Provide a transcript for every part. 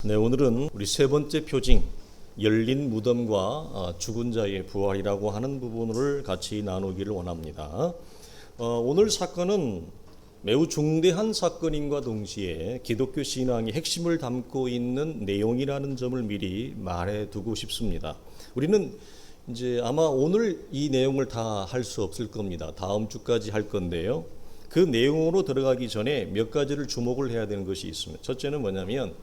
네, 오늘은 우리 세 번째 표징, 열린 무덤과 죽은 자의 부활이라고 하는 부분을 같이 나누기를 원합니다. 오늘 사건은 매우 중대한 사건임과 동시에 기독교 신앙의 핵심을 담고 있는 내용이라는 점을 미리 말해두고 싶습니다. 우리는 이제 아마 오늘 이 내용을 다 할 수 없을 겁니다. 다음 주까지 할 건데요. 그 내용으로 들어가기 전에 몇 가지를 주목을 해야 되는 것이 있습니다. 첫째는 뭐냐면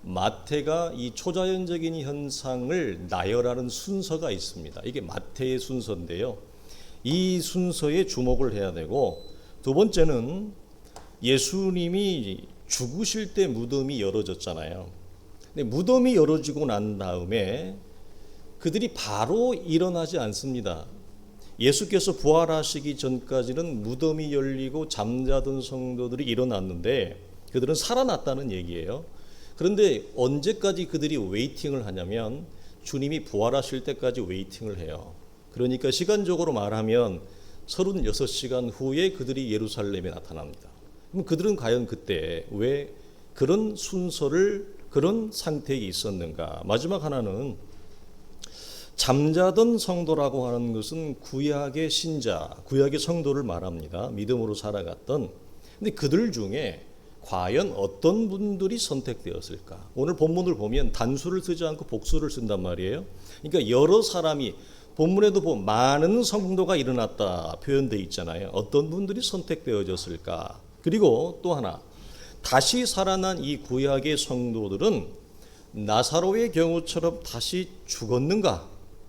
마태가 이 초자연적인 현상을 나열하는 순서가 있습니다. 이게 마태의 순서인데요. 이 순서에 주목을 해야 되고, 두 번째는 예수님이 죽으실 때 무덤이 열어졌잖아요. 근데 무덤이 열어지고 난 다음에 그들이 바로 일어나지 않습니다. 예수께서 부활하시기 전까지는 무덤이 열리고 잠자던 성도들이 일어났는데 그들은 살아났다는 얘기예요. 그런데 언제까지 그들이 웨이팅을 하냐면 주님이 부활하실 때까지 웨이팅을 해요. 그러니까 시간적으로 말하면 36시간 후에 그들이 예루살렘에 나타납니다. 그럼 그들은 과연 그때 왜 그런 순서를 그런 상태에 있었는가? 마지막 하나는 잠자던 성도라고 하는 것은 구약의 신자, 구약의 성도를 말합니다. 믿음으로 살아갔던. 근데 그들 중에 과연 어떤 분들이 선택되었을까? 오늘 본문을 보면 단수를 쓰지 않고 복수를 쓴단 말이에요. 그러니까 여러 사람이, 본문에도 보면 많은 성도가 일어났다 표현되어 있잖아요. 어떤 분들이 선택되어졌을까? 그리고 또 하나, 다시 살아난 이 구약의 성도들은 나사로의 경우처럼 다시 죽었는가?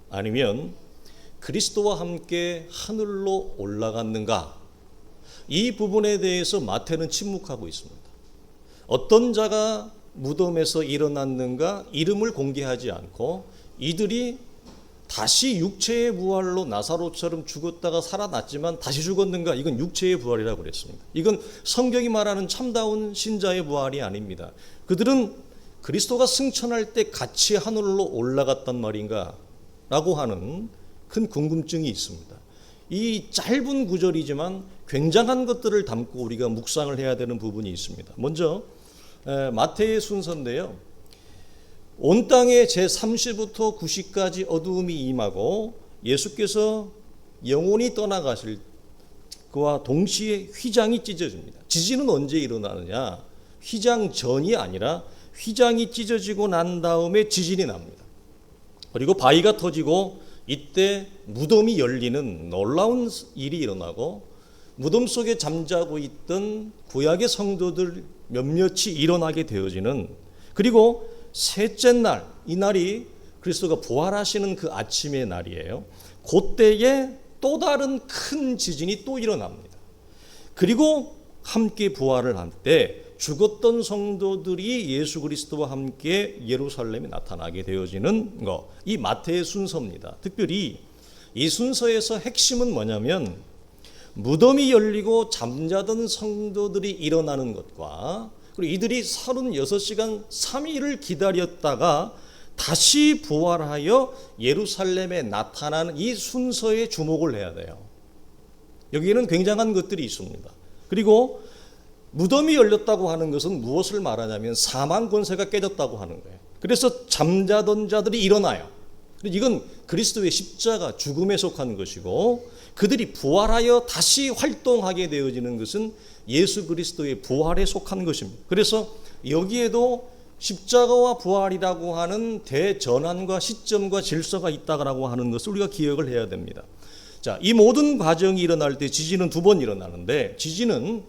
아니면 그리스도와 함께 하늘로 올라갔는가? 이 부분에 대해서 마태는 침묵하고 있습니다. 어떤 자가 무덤에서 일어났는가 이름을 공개하지 않고 이들이 다시 육체의 부활로 나사로처럼 죽었다가 살아났지만 다시 죽었는가, 이건 육체의 부활이라고 그랬습니다. 이건 성경이 말하는 참다운 신자의 부활이 아닙니다. 그들은 그리스도가 승천할 때 같이 하늘로 올라갔단 말인가 라고 하는 큰 궁금증이 있습니다. 이 짧은 구절이지만 굉장한 것들을 담고 우리가 묵상을 해야 되는 부분이 있습니다. 먼저 마태의 순서인데요. 온 땅에 제3시부터 9시까지 어두움이 임하고 예수께서 영원히 떠나가실 그와 동시에 휘장이 찢어집니다. 지진은 언제 일어나느냐? 휘장 전이 아니라 휘장이 찢어지고 난 다음에 지진이 납니다. 그리고 바위가 터지고 이때 무덤이 열리는 놀라운 일이 일어나고 무덤 속에 잠자고 있던 구약의 성도들 몇몇이 일어나게 되어지는, 그리고 셋째 날, 이 날이 그리스도가 부활하시는 그 아침의 날이에요. 그때에 또 다른 큰 지진이 또 일어납니다. 그리고 함께 부활을 할 때 죽었던 성도들이 예수 그리스도와 함께 예루살렘에 나타나게 되어지는 것, 이 마태의 순서입니다. 특별히 이 순서에서 핵심은 뭐냐면 무덤이 열리고 잠자던 성도들이 일어나는 것과, 그리고 이들이 36시간 3일을 기다렸다가 다시 부활하여 예루살렘에 나타나는 이 순서에 주목을 해야 돼요. 여기에는 굉장한 것들이 있습니다. 그리고 무덤이 열렸다고 하는 것은 무엇을 말하냐면 사망 권세가 깨졌다고 하는 거예요. 그래서 잠자던 자들이 일어나요. 이건 그리스도의 십자가, 죽음에 속한 것이고, 그들이 부활하여 다시 활동하게 되어지는 것은 예수 그리스도의 부활에 속한 것입니다. 그래서 여기에도 십자가와 부활이라고 하는 대전환과 시점과 질서가 있다고 하는 것을 우리가 기억을 해야 됩니다. 자, 이 모든 과정이 일어날 때 지진은 두 번 일어나는데, 지진은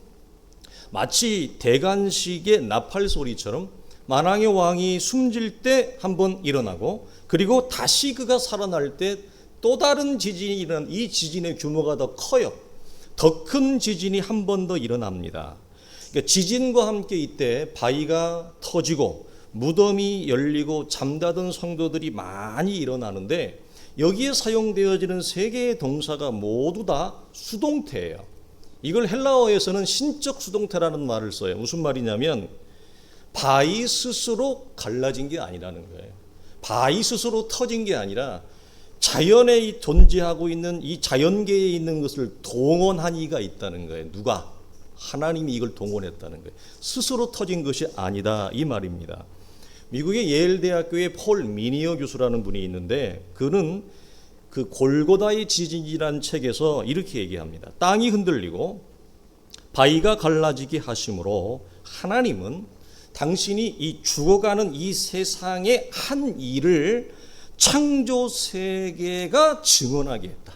마치 대관식의 나팔 소리처럼 만왕의 왕이 숨질 때 한 번 일어나고, 그리고 다시 그가 살아날 때 또 다른 지진이 일어난, 이 지진의 규모가 더 커요. 더 큰 지진이 한 번 더 일어납니다. 그러니까 지진과 함께 이때 바위가 터지고 무덤이 열리고 잠자던 성도들이 많이 일어나는데, 여기에 사용되어지는 세 개의 동사가 모두 다 수동태예요. 이걸 헬라어에서는 신적 수동태라는 말을 써요. 무슨 말이냐면 바위 스스로 갈라진 게 아니라는 거예요. 바위 스스로 터진 게 아니라 자연에 존재하고 있는 이 자연계에 있는 것을 동원한 이가 있다는 거예요. 누가? 하나님이 이걸 동원했다는 거예요. 스스로 터진 것이 아니다 이 말입니다. 미국의 예일 대학교의 폴 미니어 교수라는 분이 있는데 그는 그 골고다의 지진이라는 책에서 이렇게 얘기합니다. 땅이 흔들리고 바위가 갈라지게 하심으로 하나님은 당신이 이 죽어가는 이 세상의 한 일을 창조 세계가 증언하게 했다.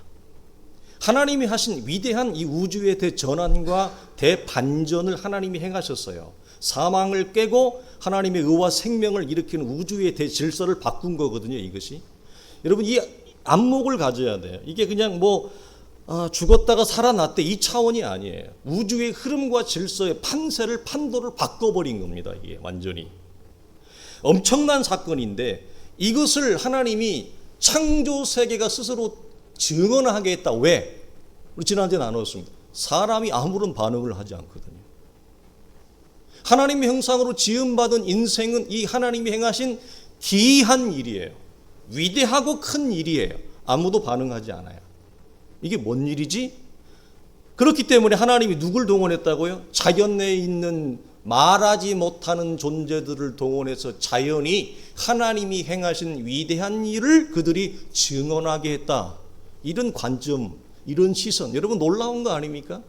하나님이 하신 위대한 이 우주의 대전환과 대반전을 하나님이 행하셨어요. 사망을 깨고 하나님의 의와 생명을 일으키는 우주의 대질서를 바꾼 거거든요, 이것이. 여러분, 이 안목을 가져야 돼요. 이게 그냥 죽었다가 살아났대 이 차원이 아니에요. 우주의 흐름과 질서의 판세를, 판도를 바꿔버린 겁니다, 이게 완전히. 엄청난 사건인데 이것을 하나님이 창조 세계가 스스로 증언하게 했다. 왜? 우리 지난주에 나눴습니다. 사람이 아무런 반응을 하지 않거든요. 하나님의 형상으로 지음받은 인생은 이 하나님이 행하신 기이한 일이에요. 위대하고 큰 일이에요. 아무도 반응하지 않아요. 이게 뭔 일이지? 그렇기 때문에 하나님이 누굴 동원했다고요? 자연 내에 있는 말하지 못하는 존재들을 동원해서 자연이 하나님이 행하신 위대한 일을 그들이 증언하게 했다. 이런 관점, 이런 시선, 여러분 놀라운 거 아닙니까?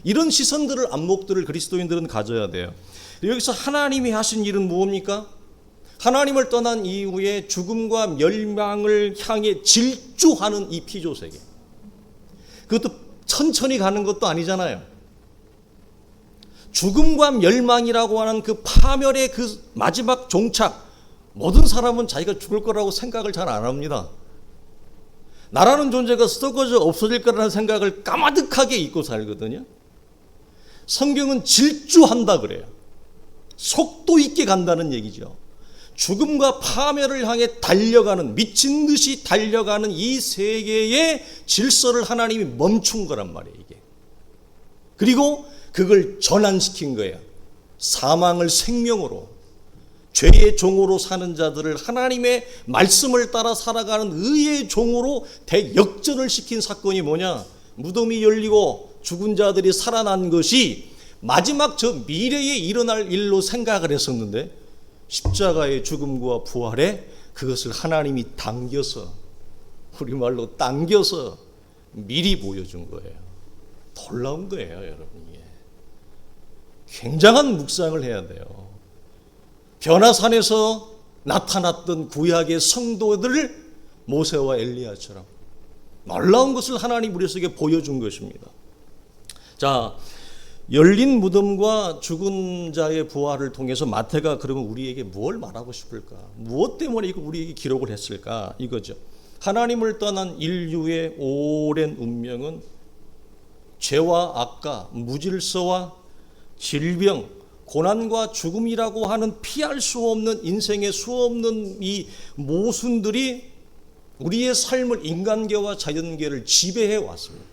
이런 시선들을, 안목들을 그리스도인들은 가져야 돼요. 여기서 하나님이 하신 일은 뭡니까? 하나님을 떠난 이후에 죽음과 멸망을 향해 질주하는 이 피조세계. 그것도 천천히 가는 것도 아니잖아요. 죽음과 멸망이라고 하는 그 파멸의 그 마지막 종착, 모든 사람은 자기가 죽을 거라고 생각을 잘 안 합니다. 나라는 존재가 썩어져 없어질 거라는 생각을 까마득하게 잊고 살거든요. 성경은 질주한다 그래요. 속도 있게 간다는 얘기죠. 죽음과 파멸을 향해 달려가는, 미친 듯이 달려가는 이 세계의 질서를 하나님이 멈춘 거란 말이에요, 이게. 그리고 그걸 전환시킨 거예요. 사망을 생명으로, 죄의 종으로 사는 자들을 하나님의 말씀을 따라 살아가는 의의 종으로 대역전을 시킨 사건이 뭐냐? 무덤이 열리고 죽은 자들이 살아난 것이 마지막 저 미래에 일어날 일로 생각을 했었는데 십자가의 죽음과 부활에 그것을 하나님이 당겨서, 우리말로 당겨서 미리 보여준 거예요. 놀라운 거예요, 여러분. 이게 굉장한 묵상을 해야 돼요. 변화산에서 나타났던 구약의 성도들을 모세와 엘리야처럼 놀라운 것을 하나님 우리 속에 보여준 것입니다. 자, 열린 무덤과 죽은 자의 부활을 통해서 마태가 그러면 우리에게 무엇을 말하고 싶을까? 무엇 때문에 이거 우리에게 기록을 했을까? 이거죠. 하나님을 떠난 인류의 오랜 운명은 죄와 악과 무질서와 질병, 고난과 죽음이라고 하는 피할 수 없는 인생의 수없는 이 모순들이 우리의 삶을, 인간계와 자연계를 지배해 왔습니다.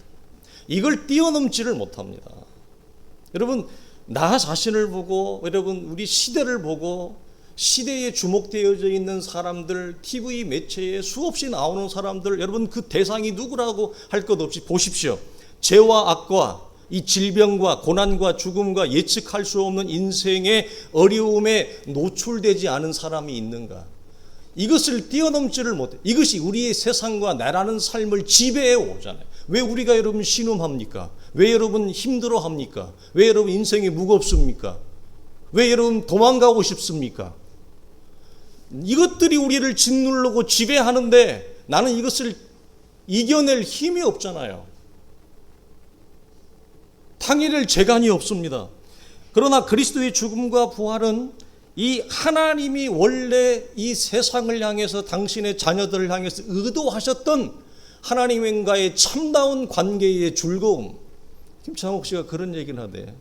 이걸 뛰어넘지를 못합니다. 여러분, 나 자신을 보고, 여러분 우리 시대를 보고, 시대에 주목되어져 있는 사람들, TV 매체에 수없이 나오는 사람들, 여러분 그 대상이 누구라고 할 것 없이 보십시오. 죄와 악과 이 질병과 고난과 죽음과 예측할 수 없는 인생의 어려움에 노출되지 않은 사람이 있는가? 이것을 뛰어넘지를 못해. 이것이 우리의 세상과 나라는 삶을 지배해 오잖아요. 왜 우리가 여러분 신음합니까? 왜 여러분 힘들어합니까? 왜 여러분 인생이 무겁습니까? 왜 여러분 도망가고 싶습니까? 이것들이 우리를 짓누르고 지배하는데 나는 이것을 이겨낼 힘이 없잖아요. 당해낼 재간이 없습니다. 그러나 그리스도의 죽음과 부활은 이 하나님이 원래 이 세상을 향해서 당신의 자녀들을 향해서 의도하셨던 하나님과의 참다운 관계의 즐거움. 김창옥 씨가 그런 얘기를 하대.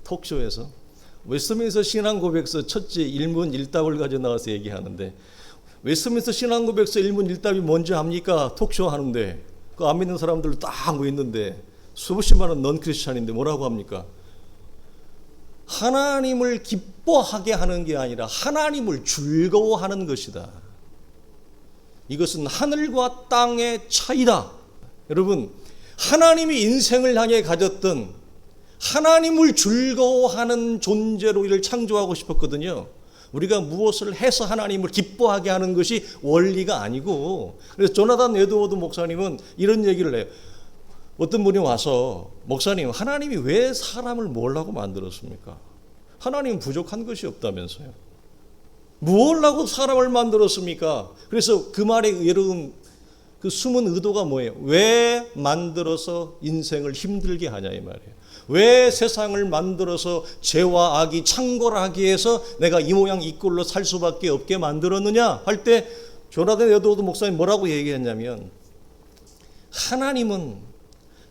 톡쇼에서 웨스트민스터 신앙고백서 첫째 일문 일답을 가져 나와서 얘기하는데, 웨스트민스터 신앙고백서 일문 일답이 뭔지 압니까? 톡쇼 하는데 그 안 믿는 사람들 딱 뭐 있는데 수십 만원 넌 크리스찬인데 뭐라고 합니까? 하나님을 기뻐하게 하는 게 아니라 하나님을 즐거워하는 것이다. 이것은 하늘과 땅의 차이다. 여러분, 하나님이 인생을 향해 가졌던 하나님을 즐거워하는 존재로 이를 창조하고 싶었거든요. 우리가 무엇을 해서 하나님을 기뻐하게 하는 것이 원리가 아니고, 그래서 조나단 에드워드 목사님은 이런 얘기를 해요. 어떤 분이 와서 목사님, 하나님이 왜 사람을 뭘 하고 만들었습니까? 하나님은 부족한 것이 없다면서요. 뭘 하고 사람을 만들었습니까? 그래서 그 말의 여러분 그 숨은 의도가 뭐예요? 왜 만들어서 인생을 힘들게 하냐 이 말이에요. 왜 세상을 만들어서 죄와 악이 창궐하게 해서 내가 이 모양 이 꼴로 살 수밖에 없게 만들었느냐 할 때 조나단 에드워드 목사님 뭐라고 얘기했냐면, 하나님은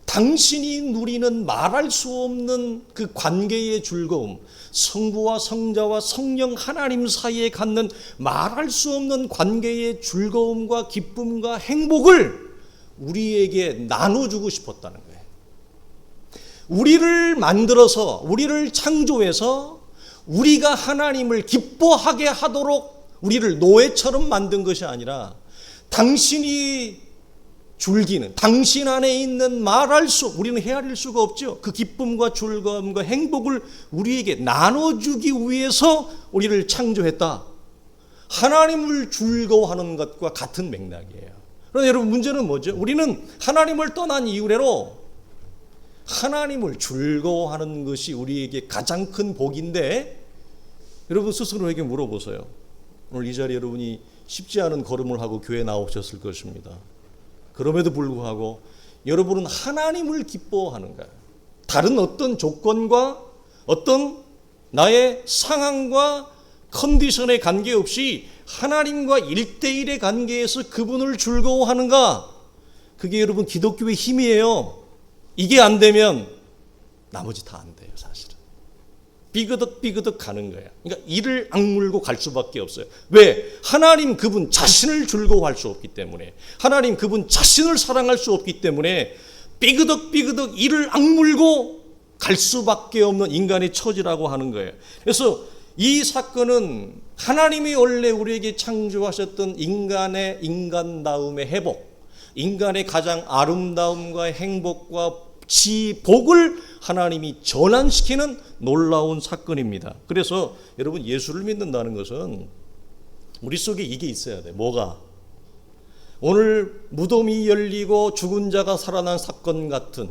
당신이 누리는 말할 수 없는 그 관계의 즐거움, 성부와 성자와 성령 하나님 사이에 갖는 말할 수 없는 관계의 즐거움과 기쁨과 행복을 우리에게 나눠주고 싶었다는 거예요. 우리를 만들어서, 우리를 창조해서 우리가 하나님을 기뻐하게 하도록 우리를 노예처럼 만든 것이 아니라, 당신이 즐기는, 당신 안에 있는 말할 수, 우리는 헤아릴 수가 없죠. 그 기쁨과 즐거움과 행복을 우리에게 나눠주기 위해서 우리를 창조했다. 하나님을 즐거워하는 것과 같은 맥락이에요. 그런데 여러분, 문제는 뭐죠? 우리는 하나님을 떠난 이후로 하나님을 즐거워하는 것이 우리에게 가장 큰 복인데, 여러분 스스로에게 물어보세요. 오늘 이 자리에 여러분이 쉽지 않은 걸음을 하고 교회에 나오셨을 것입니다. 그럼에도 불구하고 여러분은 하나님을 기뻐하는가? 다른 어떤 조건과 어떤 나의 상황과 컨디션에 관계없이 하나님과 1대1의 관계에서 그분을 즐거워하는가? 그게 여러분 기독교의 힘이에요. 이게 안 되면 나머지 다 안 돼요, 사실은. 삐그덕 가는 거야. 그러니까 이를 악물고 갈 수밖에 없어요. 왜? 하나님 그분 자신을 즐거워할 수 없기 때문에, 하나님 그분 자신을 사랑할 수 없기 때문에 삐그덕 이를 악물고 갈 수밖에 없는 인간의 처지라고 하는 거예요. 그래서 이 사건은 하나님이 원래 우리에게 창조하셨던 인간의 인간다움의 회복, 인간의 가장 아름다움과 행복과 복을 하나님이 전환시키는 놀라운 사건입니다. 그래서 여러분, 예수를 믿는다는 것은 우리 속에 이게 있어야 돼. 뭐가? 오늘 무덤이 열리고 죽은 자가 살아난 사건 같은,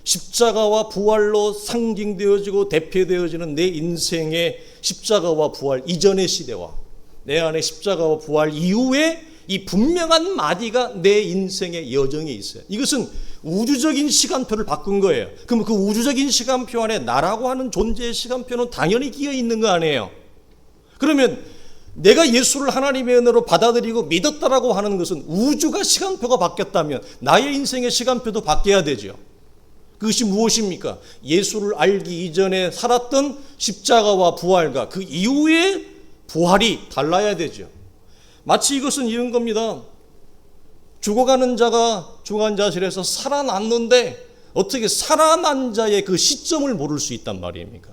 십자가와 부활로 상징되어지고 대표되어지는 내 인생의 십자가와 부활 이전의 시대와 내 안에 십자가와 부활 이후에 이 분명한 마디가 내 인생의 여정에 있어요. 이것은 우주적인 시간표를 바꾼 거예요. 그럼 그 우주적인 시간표 안에 나라고 하는 존재의 시간표는 당연히 끼어 있는 거 아니에요. 그러면 내가 예수를 하나님의 은혜로 받아들이고 믿었다라고 하는 것은 우주가 시간표가 바뀌었다면 나의 인생의 시간표도 바뀌어야 되죠. 그것이 무엇입니까? 예수를 알기 이전에 살았던 십자가와 부활과 그 이후의 부활이 달라야 되죠. 마치 이것은 이런 겁니다. 죽어가는 자가 중환자실에서 살아났는데 어떻게 살아난 자의 그 시점을 모를 수 있단 말입니까?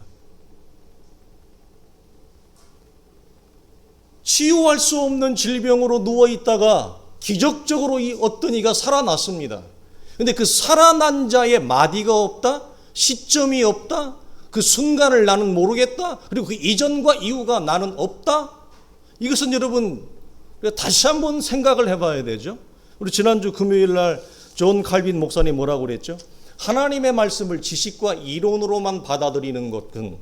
치유할 수 없는 질병으로 누워있다가 기적적으로 어떤 이가 살아났습니다. 근데 그 살아난 자의 마디가 없다? 시점이 없다? 그 순간을 나는 모르겠다? 그리고 그 이전과 이후가 나는 없다? 이것은 여러분 다시 한번 생각을 해봐야 되죠. 우리 지난주 금요일 날 존 칼빈 목사님 뭐라고 그랬죠? 하나님의 말씀을 지식과 이론으로만 받아들이는 것은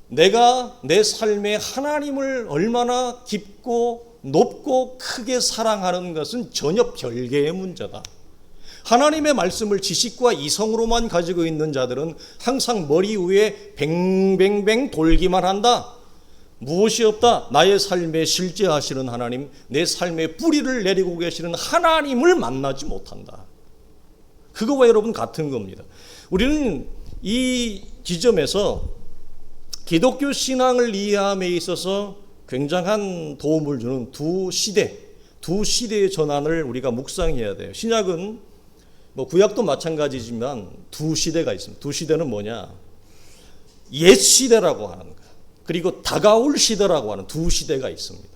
내가 내 삶에 하나님을 얼마나 깊고 높고 크게 사랑하는 것은 전혀 별개의 문제다. 하나님의 말씀을 지식과 이성으로만 가지고 있는 자들은 항상 머리 위에 뱅뱅뱅 돌기만 한다. 무엇이 없다? 나의 삶에 실제하시는 하나님, 내 삶에 뿌리를 내리고 계시는 하나님을 만나지 못한다. 그거와 여러분 같은 겁니다. 우리는 이 지점에서 기독교 신앙을 이해함에 있어서 굉장한 도움을 주는 두 시대의 전환을 우리가 묵상해야 돼요. 신약은 구약도 마찬가지지만 두 시대가 있습니다. 두 시대는 뭐냐? 옛 시대라고 하는 거예요. 그리고 다가올 시대라고 하는 두 시대가 있습니다.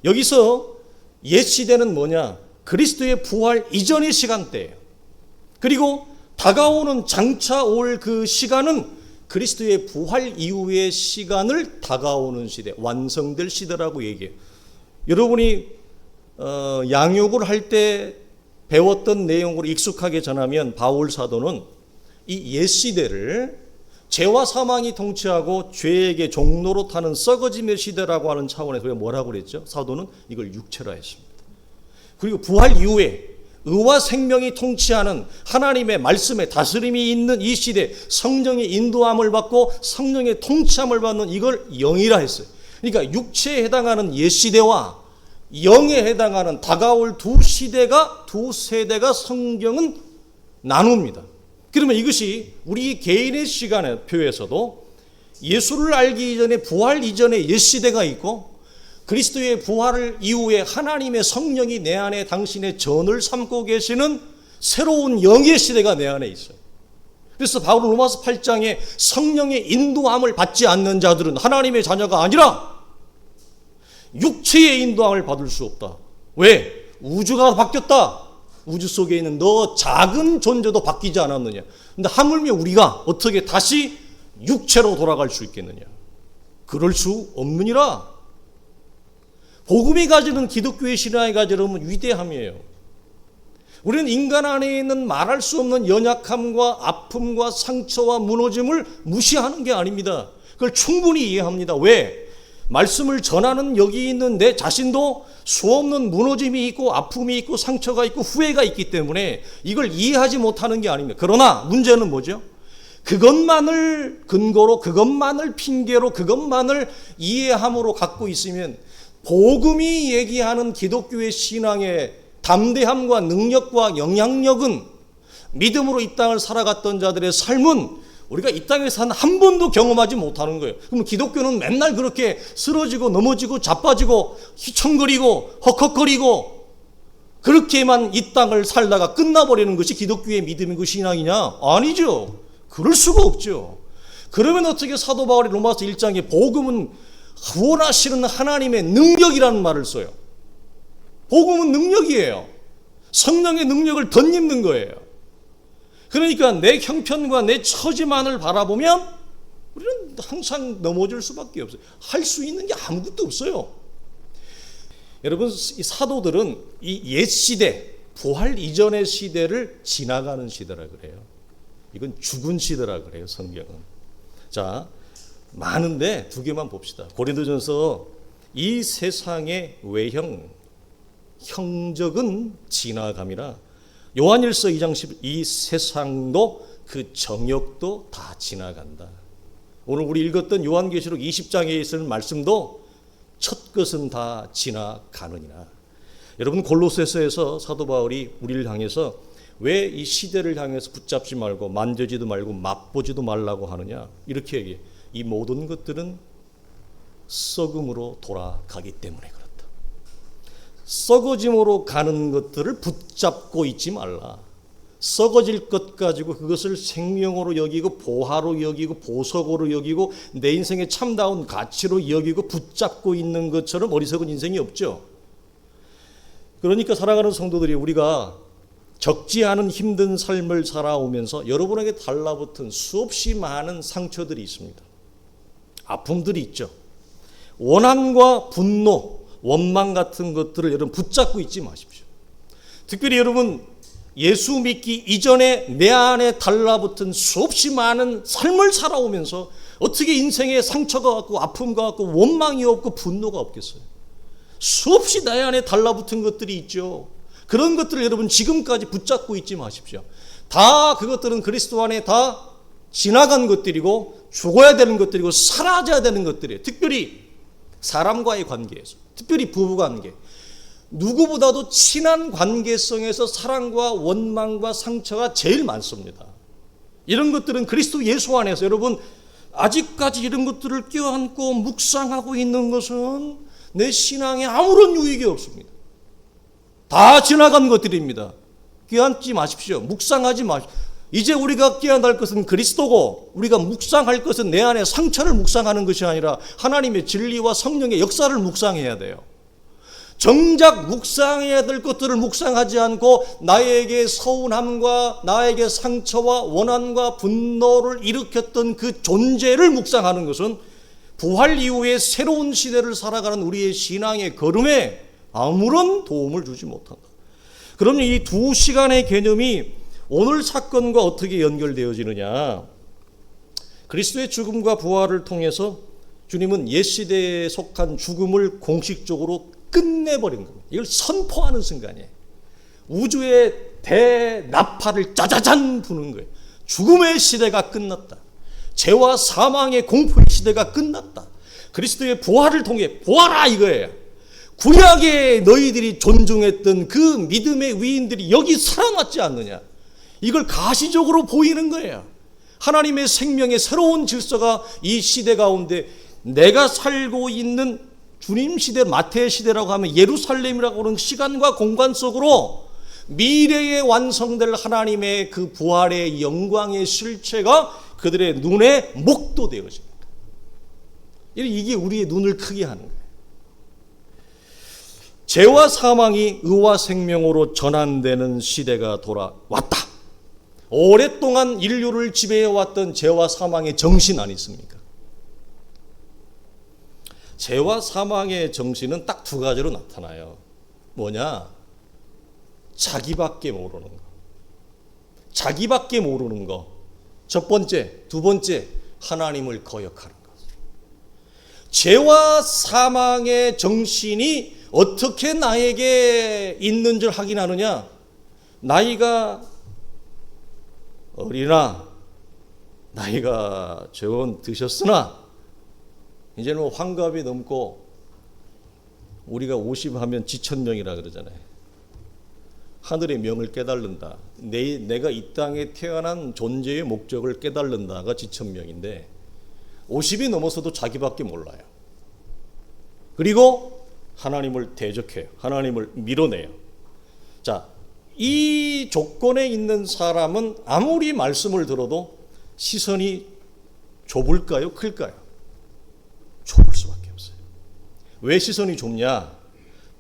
여기서 옛 시대는 뭐냐? 그리스도의 부활 이전의 시간대예요. 그리고 다가오는 장차 올 그 시간은 그리스도의 부활 이후의 시간을 다가오는 시대, 완성될 시대라고 얘기해요. 여러분이 양육을 할 때 배웠던 내용으로 익숙하게 전하면 바울 사도는 이 옛 시대를 죄와 사망이 통치하고 죄에게 종로로 타는 썩어짐의 시대라고 하는 차원에서 뭐라고 그랬죠? 사도는 이걸 육체라 했습니다. 그리고 부활 이후에 의와 생명이 통치하는 하나님의 말씀의 다스림이 있는 이 시대, 성령의 인도함을 받고 성령의 통치함을 받는 이걸 영이라 했어요. 그러니까 육체에 해당하는 옛 시대와 영에 해당하는 다가올 두 세대가 성경은 나눕니다. 그러면 이것이 우리 개인의 시간의 표에서도 예수를 알기 이전에 부활 이전에 옛 시대가 있고 그리스도의 부활을 이후에 하나님의 성령이 내 안에 당신의 전을 삼고 계시는 새로운 영의 시대가 내 안에 있어요. 그래서 바울은 로마서 8장에 성령의 인도함을 받지 않는 자들은 하나님의 자녀가 아니라 육체의 인도함을 받을 수 없다. 왜? 우주가 바뀌었다. 우주 속에 있는 너 작은 존재도 바뀌지 않았느냐. 근데 하물며 우리가 어떻게 다시 육체로 돌아갈 수 있겠느냐. 그럴 수 없느니라. 복음이 가지는 기독교의 신앙이 가지는 위대함이에요. 우리는 인간 안에 있는 말할 수 없는 연약함과 아픔과 상처와 무너짐을 무시하는 게 아닙니다. 그걸 충분히 이해합니다. 왜? 말씀을 전하는 여기 있는 내 자신도 수없는 무너짐이 있고 아픔이 있고 상처가 있고 후회가 있기 때문에 이걸 이해하지 못하는 게 아닙니다. 그러나 문제는 뭐죠? 그것만을 근거로 그것만을 핑계로 그것만을 이해함으로 갖고 있으면 복음이 얘기하는 기독교의 신앙의 담대함과 능력과 영향력은 믿음으로 이 땅을 살아갔던 자들의 삶은 우리가 이 땅에서 한 번도 경험하지 못하는 거예요. 그럼 기독교는 맨날 그렇게 쓰러지고 넘어지고 자빠지고 휘청거리고 헉헉거리고 그렇게만 이 땅을 살다가 끝나버리는 것이 기독교의 믿음이고 신앙이냐? 아니죠. 그럴 수가 없죠. 그러면 어떻게 사도 바울이 로마서 1장에 복음은 구원하시는 하나님의 능력이라는 말을 써요. 복음은 능력이에요. 성령의 능력을 덧입는 거예요. 그러니까 내 형편과 내 처지만을 바라보면 우리는 항상 넘어질 수밖에 없어요. 할 수 있는 게 아무것도 없어요. 여러분, 이 사도들은 이 옛 시대, 부활 이전의 시대를 지나가는 시대라 그래요. 이건 죽은 시대라 그래요, 성경은. 자, 많은데 두 개만 봅시다. 고린도전서 이 세상의 외형, 형적은 지나감이라 요한일서 2장 10, 이 세상도 그 정욕도 다 지나간다. 오늘 우리 읽었던 요한계시록 20장에 있는 말씀도 첫 것은 다 지나가느니라. 여러분, 골로새서에서 사도 바울이 우리를 향해서 왜 이 시대를 향해서 붙잡지 말고 만져지도 말고 맛보지도 말라고 하느냐, 이렇게 얘기해. 이 모든 것들은 썩음으로 돌아가기 때문에 그렇다. 썩어짐으로 가는 것들을 붙잡고 있지 말라. 썩어질 것 가지고 그것을 생명으로 여기고 보화로 여기고 보석으로 여기고 내 인생의 참다운 가치로 여기고 붙잡고 있는 것처럼 어리석은 인생이 없죠. 그러니까 사랑하는 성도들이 우리가 적지 않은 힘든 삶을 살아오면서 여러분에게 달라붙은 수없이 많은 상처들이 있습니다. 아픔들이 있죠. 원한과 분노, 원망 같은 것들을 여러분 붙잡고 있지 마십시오. 특별히 여러분 예수 믿기 이전에 내 안에 달라붙은 수없이 많은 삶을 살아오면서 어떻게 인생에 상처가 없고 아픔가 없고 원망이 없고 분노가 없겠어요. 수없이 내 안에 달라붙은 것들이 있죠. 그런 것들을 여러분 지금까지 붙잡고 있지 마십시오. 다 그것들은 그리스도 안에 다 지나간 것들이고 죽어야 되는 것들이고 사라져야 되는 것들이에요. 특별히 사람과의 관계에서, 특별히 부부관계, 누구보다도 친한 관계성에서 사랑과 원망과 상처가 제일 많습니다. 이런 것들은 그리스도 예수 안에서 여러분 아직까지 이런 것들을 껴안고 묵상하고 있는 것은 내 신앙에 아무런 유익이 없습니다. 다 지나간 것들입니다. 껴안지 마십시오. 묵상하지 마십시오. 이제 우리가 깨어날 것은 그리스도고 우리가 묵상할 것은 내 안에 상처를 묵상하는 것이 아니라 하나님의 진리와 성령의 역사를 묵상해야 돼요. 정작 묵상해야 될 것들을 묵상하지 않고 나에게 서운함과 나에게 상처와 원한과 분노를 일으켰던 그 존재를 묵상하는 것은 부활 이후에 새로운 시대를 살아가는 우리의 신앙의 걸음에 아무런 도움을 주지 못한다. 그러면 이 두 시간의 개념이 오늘 사건과 어떻게 연결되어지느냐? 그리스도의 죽음과 부활을 통해서 주님은 옛 시대에 속한 죽음을 공식적으로 끝내버린 겁니다. 이걸 선포하는 순간이에요. 우주의 대나팔을 짜자잔 부는 거예요. 죽음의 시대가 끝났다. 죄와 사망의 공포의 시대가 끝났다. 그리스도의 부활을 통해 보아라 이거예요. 구약에 너희들이 존중했던 그 믿음의 위인들이 여기 살아났지 않느냐. 이걸 가시적으로 보이는 거예요. 하나님의 생명의 새로운 질서가 이 시대 가운데 내가 살고 있는 주님 시대, 마태의 시대라고 하면 예루살렘이라고 하는 시간과 공간 속으로 미래에 완성될 하나님의 그 부활의 영광의 실체가 그들의 눈에 목도되어집니다. 이게 우리의 눈을 크게 하는 거예요. 죄와 사망이 의와 생명으로 전환되는 시대가 돌아왔다. 오랫동안 인류를 지배해왔던 죄와 사망의 정신 아니습니까? 죄와 사망의 정신은 딱 두 가지로 나타나요. 뭐냐? 자기밖에 모르는 거. 자기밖에 모르는 거. 첫 번째, 두 번째, 하나님을 거역하는 것. 죄와 사망의 정신이 어떻게 나에게 있는 줄 확인하느냐? 나이가 어리나 나이가 좀 드셨으나 이제는 뭐 환갑이 넘고 우리가 50 하면 지천명이라 그러잖아요. 하늘의 명을 깨달는다. 내가 이 땅에 태어난 존재의 목적을 깨달는다가 지천명인데 50이 넘어서도 자기밖에 몰라요. 그리고 하나님을 대적해요. 하나님을 밀어내요. 자, 이 조건에 있는 사람은 아무리 말씀을 들어도 시선이 좁을까요? 클까요? 좁을 수밖에 없어요. 왜 시선이 좁냐?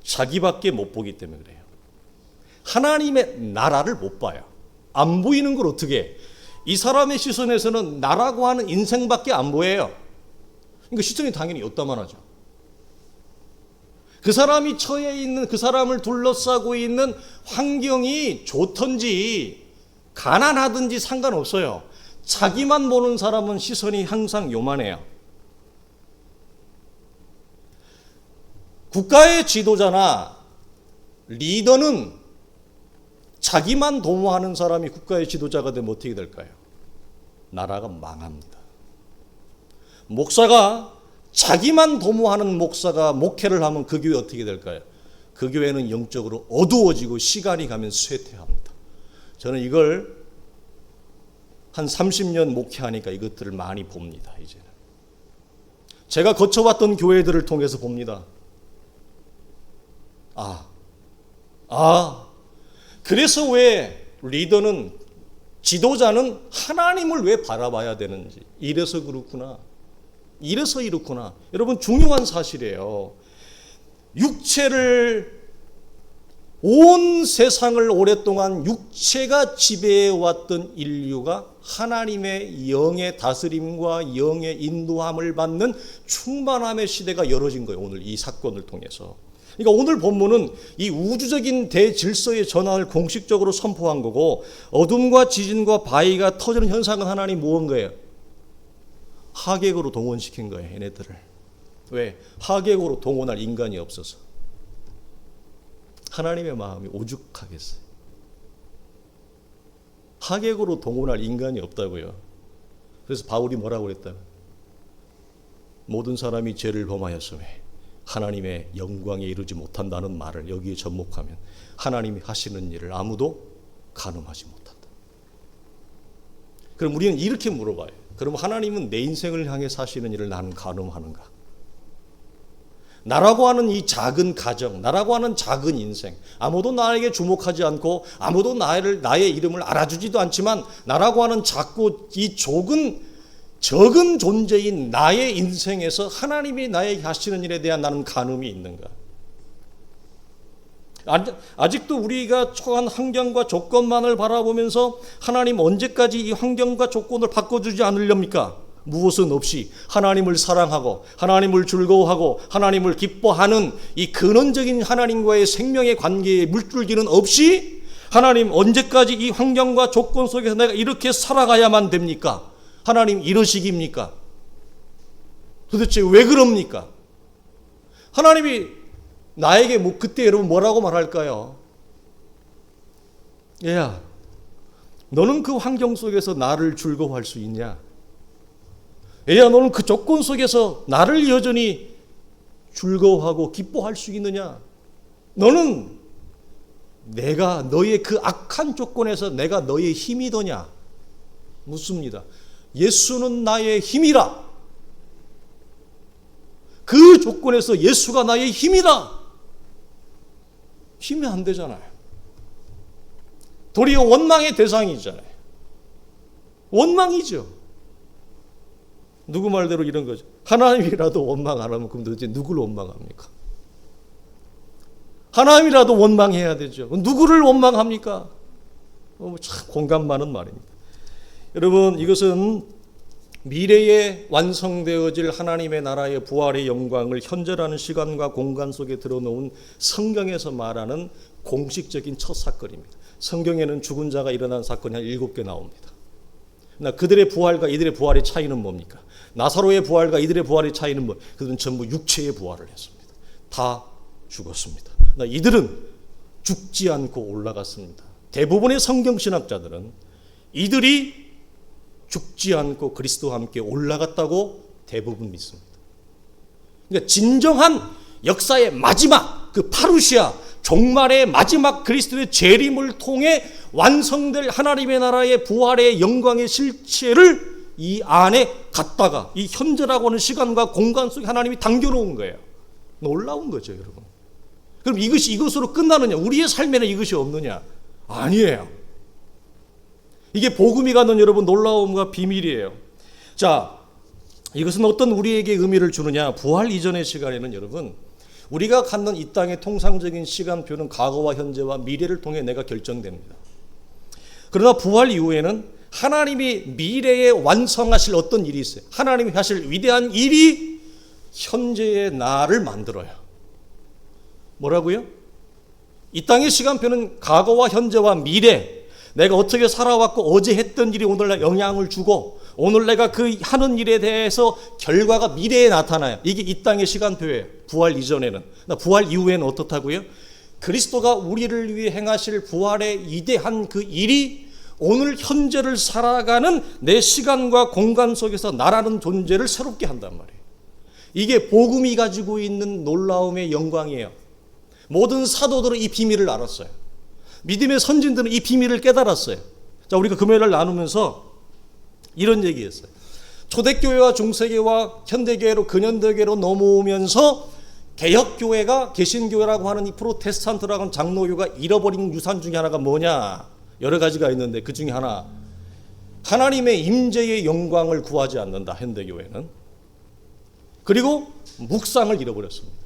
자기밖에 못 보기 때문에 그래요. 하나님의 나라를 못 봐요. 안 보이는 걸 어떻게 해? 이 사람의 시선에서는 나라고 하는 인생밖에 안 보여요. 그러니까 시선이 당연히 옅다만 하죠. 그 사람이 처해 있는, 그 사람을 둘러싸고 있는 환경이 좋든지 가난하든지 상관없어요. 자기만 보는 사람은 시선이 항상 요만해요. 국가의 지도자나 리더는 자기만 도모하는 사람이 국가의 지도자가 되면 어떻게 될까요? 나라가 망합니다. 목사가 자기만 도모하는 목사가 목회를 하면 그 교회 어떻게 될까요? 그 교회는 영적으로 어두워지고 시간이 가면 쇠퇴합니다. 저는 이걸 한 30년 목회하니까 이것들을 많이 봅니다. 이제는 제가 거쳐왔던 교회들을 통해서 봅니다. 그래서 왜 리더는, 지도자는 하나님을 왜 바라봐야 되는지. 이래서 그렇구나. 이래서 이렇구나. 여러분, 중요한 사실이에요. 온 세상을 오랫동안 육체가 지배해왔던 인류가 하나님의 영의 다스림과 영의 인도함을 받는 충만함의 시대가 열어진 거예요. 오늘 이 사건을 통해서. 그러니까 오늘 본문은 이 우주적인 대질서의 전환을 공식적으로 선포한 거고, 어둠과 지진과 바위가 터지는 현상은 하나님 모은 거예요. 하객으로 동원시킨 거예요. 얘네들을. 왜? 하객으로 동원할 인간이 없어서. 하나님의 마음이 오죽하겠어요. 하객으로 동원할 인간이 없다고요. 그래서 바울이 뭐라고 그랬다면, 모든 사람이 죄를 범하였음에 하나님의 영광에 이르지 못한다는 말을 여기에 접목하면 하나님이 하시는 일을 아무도 가늠하지 못한다. 그럼 우리는 이렇게 물어봐요. 그럼 하나님은 내 인생을 향해 사시는 일을 나는 가늠하는가? 나라고 하는 이 작은 가정, 나라고 하는 작은 인생, 아무도 나에게 주목하지 않고 아무도 나의 이름을 알아주지도 않지만 나라고 하는 작고 이 적은 존재인 나의 인생에서 하나님이 나에게 하시는 일에 대한 나는 간음이 있는가? 아직도 우리가 처한 환경과 조건만을 바라보면서 하나님 언제까지 이 환경과 조건을 바꿔주지 않으렵니까? 무엇은 없이 하나님을 사랑하고 하나님을 즐거워하고 하나님을 기뻐하는 이 근원적인 하나님과의 생명의 관계에 물줄기는 없이 하나님 언제까지 이 환경과 조건 속에서 내가 이렇게 살아가야만 됩니까? 하나님 이러시기입니까? 도대체 왜 그럽니까? 하나님이 나에게 그때 여러분 뭐라고 말할까요? 얘야, 너는 그 환경 속에서 나를 즐거워할 수 있냐? 얘야, 너는 그 조건 속에서 나를 여전히 즐거워하고 기뻐할 수 있느냐? 너는 내가 너의 그 악한 조건에서 내가 너의 힘이더냐? 묻습니다. 예수는 나의 힘이라. 그 조건에서 예수가 나의 힘이라. 힘이 안 되잖아요. 도리어 원망의 대상이잖아요. 원망이죠. 누구 말대로 이런 거죠. 하나님이라도 원망 안 하면 그럼 도대체 누구를 원망합니까? 하나님이라도 원망해야 되죠. 누구를 원망합니까? 참 공감 많은 말입니다. 여러분, 이것은 미래에 완성되어질 하나님의 나라의 부활의 영광을 현재라는 시간과 공간 속에 들어놓은 성경에서 말하는 공식적인 첫 사건입니다. 성경에는 죽은 자가 일어난 사건이 한 7개 나옵니다. 그들의 부활과 이들의 부활의 차이는 뭡니까? 나사로의 부활과 이들의 부활의 차이는 뭐? 그들은 전부 육체의 부활을 했습니다. 다 죽었습니다. 이들은 죽지 않고 올라갔습니다. 대부분의 성경신학자들은 이들이 죽지 않고 그리스도와 함께 올라갔다고 대부분 믿습니다. 그러니까 진정한 역사의 마지막 그 파루시아 종말의 마지막 그리스도의 재림을 통해 완성될 하나님의 나라의 부활의 영광의 실체를 이 안에 갖다가 이 현재라고 하는 시간과 공간 속에 하나님이 담겨놓은 거예요. 놀라운 거죠, 여러분. 그럼 이것으로 끝나느냐? 우리의 삶에는 이것이 없느냐? 아니에요. 이게 복음이 갖는 여러분 놀라움과 비밀이에요. 자, 이것은 어떤 우리에게 의미를 주느냐? 부활 이전의 시간에는 여러분 우리가 갖는 이 땅의 통상적인 시간표는 과거와 현재와 미래를 통해 내가 결정됩니다. 그러나 부활 이후에는 하나님이 미래에 완성하실 어떤 일이 있어요. 하나님이 하실 위대한 일이 현재의 나를 만들어요. 뭐라고요? 이 땅의 시간표는 과거와 현재와 미래, 내가 어떻게 살아왔고 어제 했던 일이 오늘날 영향을 주고 오늘 내가 그 하는 일에 대해서 결과가 미래에 나타나요. 이게 이 땅의 시간표예요. 부활 이전에는. 부활 이후에는 어떻다고요? 그리스도가 우리를 위해 행하실 부활의 위대한 그 일이 오늘 현재를 살아가는 내 시간과 공간 속에서 나라는 존재를 새롭게 한단 말이에요. 이게 복음이 가지고 있는 놀라움의 영광이에요. 모든 사도들은 이 비밀을 알았어요. 믿음의 선진들은 이 비밀을 깨달았어요. 자, 우리가 금요일을 나누면서 이런 얘기했어요. 초대교회와 중세교회와 현대교회로 근현대교회로 넘어오면서 개혁교회가 개신교회라고 하는 이 프로테스탄트라고 하는 장로교가 잃어버린 유산 중에 하나가 뭐냐? 여러 가지가 있는데 그 중에 하나, 하나님의 임재의 영광을 구하지 않는다, 현대교회는. 그리고 묵상을 잃어버렸습니다.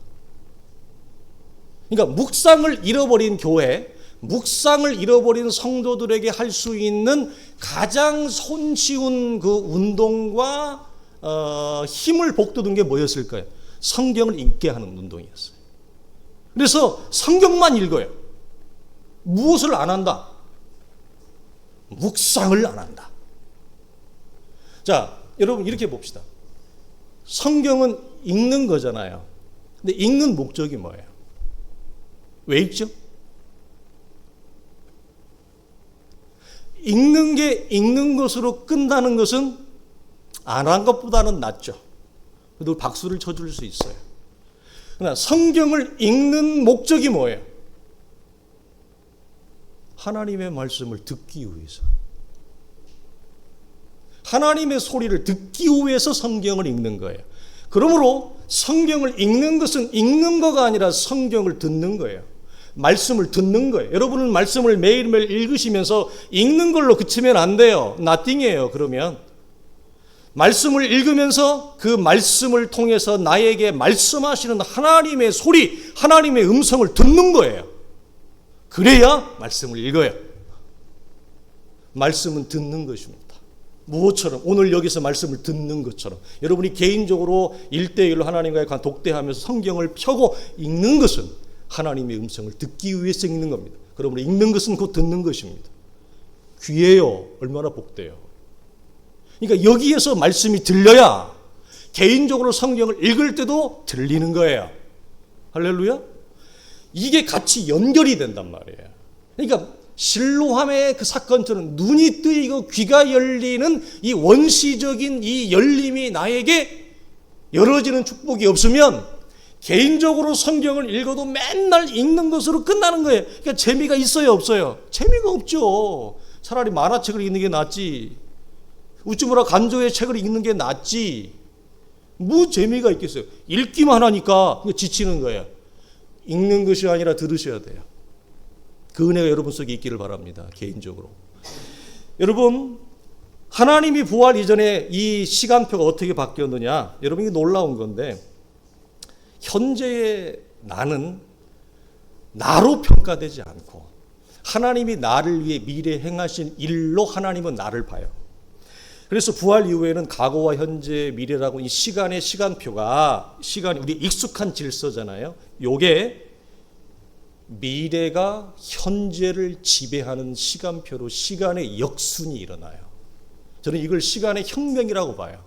그러니까 묵상을 잃어버린 교회, 묵상을 잃어버린 성도들에게 할 수 있는 가장 손쉬운 그 운동과 힘을 북돋은 게 뭐였을까요? 성경을 읽게 하는 운동이었어요. 그래서 성경만 읽어요. 무엇을 안 한다? 묵상을 안 한다. 자, 여러분 이렇게 봅시다. 성경은 읽는 거잖아요. 근데 읽는 목적이 뭐예요? 왜 읽죠? 읽는 게 읽는 것으로 끝나는 것은 안 한 것보다는 낫죠. 그래도 박수를 쳐줄 수 있어요. 그러나 성경을 읽는 목적이 뭐예요? 하나님의 말씀을 듣기 위해서. 하나님의 소리를 듣기 위해서 성경을 읽는 거예요. 그러므로 성경을 읽는 것은 읽는 거가 아니라 성경을 듣는 거예요. 말씀을 듣는 거예요. 여러분은 말씀을 매일매일 읽으시면서 읽는 걸로 그치면 안 돼요. nothing이에요. 그러면 말씀을 읽으면서 그 말씀을 통해서 나에게 말씀하시는 하나님의 소리, 하나님의 음성을 듣는 거예요. 그래야 말씀을 읽어요. 말씀은 듣는 것입니다. 무엇처럼? 오늘 여기서 말씀을 듣는 것처럼 여러분이 개인적으로 1대1로 하나님과의 관계 독대하면서 성경을 펴고 읽는 것은 하나님의 음성을 듣기 위해서 읽는 겁니다. 그러므로 읽는 것은 곧 듣는 것입니다. 귀해요. 얼마나 복돼요. 그러니까 여기에서 말씀이 들려야 개인적으로 성경을 읽을 때도 들리는 거예요. 할렐루야. 이게 같이 연결이 된단 말이에요. 그러니까 실로암의 그 사건처럼 눈이 뜨이고 귀가 열리는 이 원시적인 이 열림이 나에게 열어지는 축복이 없으면 개인적으로 성경을 읽어도 맨날 읽는 것으로 끝나는 거예요. 그러니까 재미가 있어요, 없어요? 재미가 없죠. 차라리 만화책을 읽는 게 낫지. 우쭈무라 간조의 책을 읽는 게 낫지. 뭐 재미가 있겠어요? 읽기만 하니까 지치는 거예요. 읽는 것이 아니라 들으셔야 돼요. 그 은혜가 여러분 속에 있기를 바랍니다. 개인적으로. 여러분, 하나님이 부활 이전에 이 시간표가 어떻게 바뀌었느냐? 여러분, 이게 놀라운 건데 현재의 나는 나로 평가되지 않고 하나님이 나를 위해 미래에 행하신 일로 하나님은 나를 봐요. 그래서 부활 이후에는 과거와 현재, 미래라고 이 시간의 시간표가 시간이 우리 익숙한 질서잖아요. 요게 미래가 현재를 지배하는 시간표로 시간의 역순이 일어나요. 저는 이걸 시간의 혁명이라고 봐요.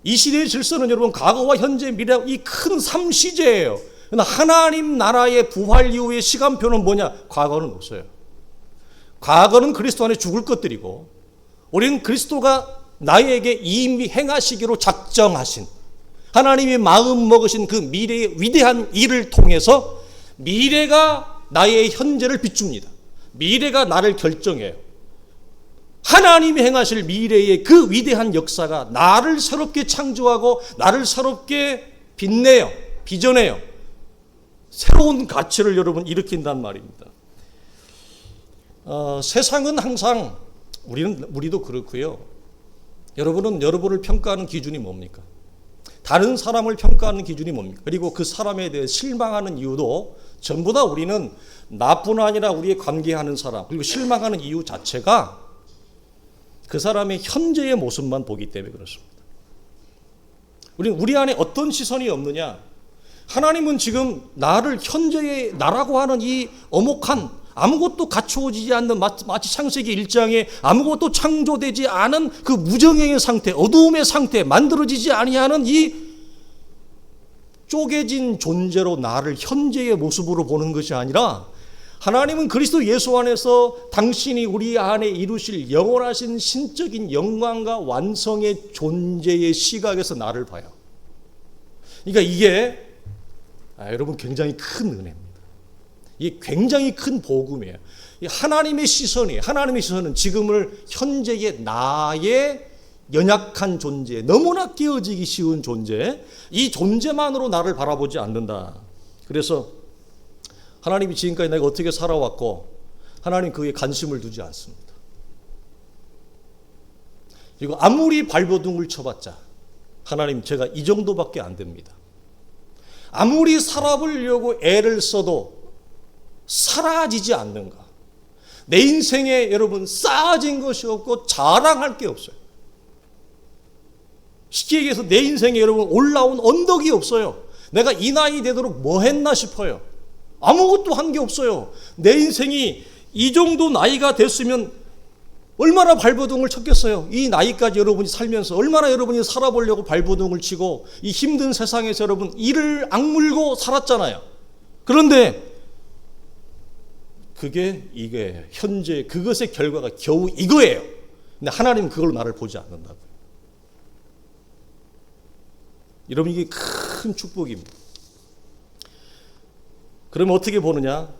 이 시대의 질서는 여러분 과거와 현재, 미래 이 큰 3시제예요. 그러나 하나님 나라의 부활 이후의 시간표는 뭐냐? 과거는 없어요. 과거는 그리스도 안에 죽을 것들이고 우리는 그리스도가 나에게 이미 행하시기로 작정하신 하나님이 마음 먹으신 그 미래의 위대한 일을 통해서 미래가 나의 현재를 비춥니다. 미래가 나를 결정해요. 하나님이 행하실 미래의 그 위대한 역사가 나를 새롭게 창조하고 나를 새롭게 빛내요. 빚어내요. 새로운 가치를 여러분 일으킨단 말입니다. 세상은 항상 우리도 그렇고요. 여러분은 여러분을 평가하는 기준이 뭡니까? 다른 사람을 평가하는 기준이 뭡니까? 그리고 그 사람에 대해 실망하는 이유도 전부 다 우리는 나뿐 아니라 우리의 관계하는 사람 그리고 실망하는 이유 자체가 그 사람의 현재의 모습만 보기 때문에 그렇습니다. 우리는 우리 안에 어떤 시선이 없느냐? 하나님은 지금 나를 현재의 나라고 하는 이 어목한 아무것도 갖추어지지 않는 마치 창세기 1장에 아무것도 창조되지 않은 그 무정행의 상태, 어두움의 상태, 만들어지지 아니하는 이 쪼개진 존재로 나를 현재의 모습으로 보는 것이 아니라 하나님은 그리스도 예수 안에서 당신이 우리 안에 이루실 영원하신 신적인 영광과 완성의 존재의 시각에서 나를 봐요. 그러니까 이게 여러분 굉장히 큰 은혜입니다. 이게 굉장히 큰 복음이에요. 하나님의 시선이에요. 하나님의 시선은 지금을 현재의 나의 연약한 존재, 너무나 깨어지기 쉬운 존재, 이 존재만으로 나를 바라보지 않는다. 그래서 하나님이 지금까지 내가 어떻게 살아왔고 하나님 그에 관심을 두지 않습니다. 그리고 아무리 발버둥을 쳐봤자 하나님 제가 이 정도밖에 안 됩니다. 아무리 살아보려고 애를 써도 사라지지 않는가? 내 인생에 여러분 쌓아진 것이 없고 자랑할 게 없어요. 쉽게 얘기해서 내 인생에 여러분 올라온 언덕이 없어요. 내가 이 나이 되도록 뭐 했나 싶어요. 아무것도 한 게 없어요. 내 인생이 이 정도 나이가 됐으면 얼마나 발버둥을 쳤겠어요. 이 나이까지 여러분이 살면서 얼마나 여러분이 살아보려고 발버둥을 치고 이 힘든 세상에서 여러분 이를 악물고 살았잖아요. 그런데 그게 이게 현재 그것의 결과가 겨우 이거예요. 근데 하나님은 그걸로 나를 보지 않는다고요. 여러분 이게 큰 축복입니다. 그러면 어떻게 보느냐?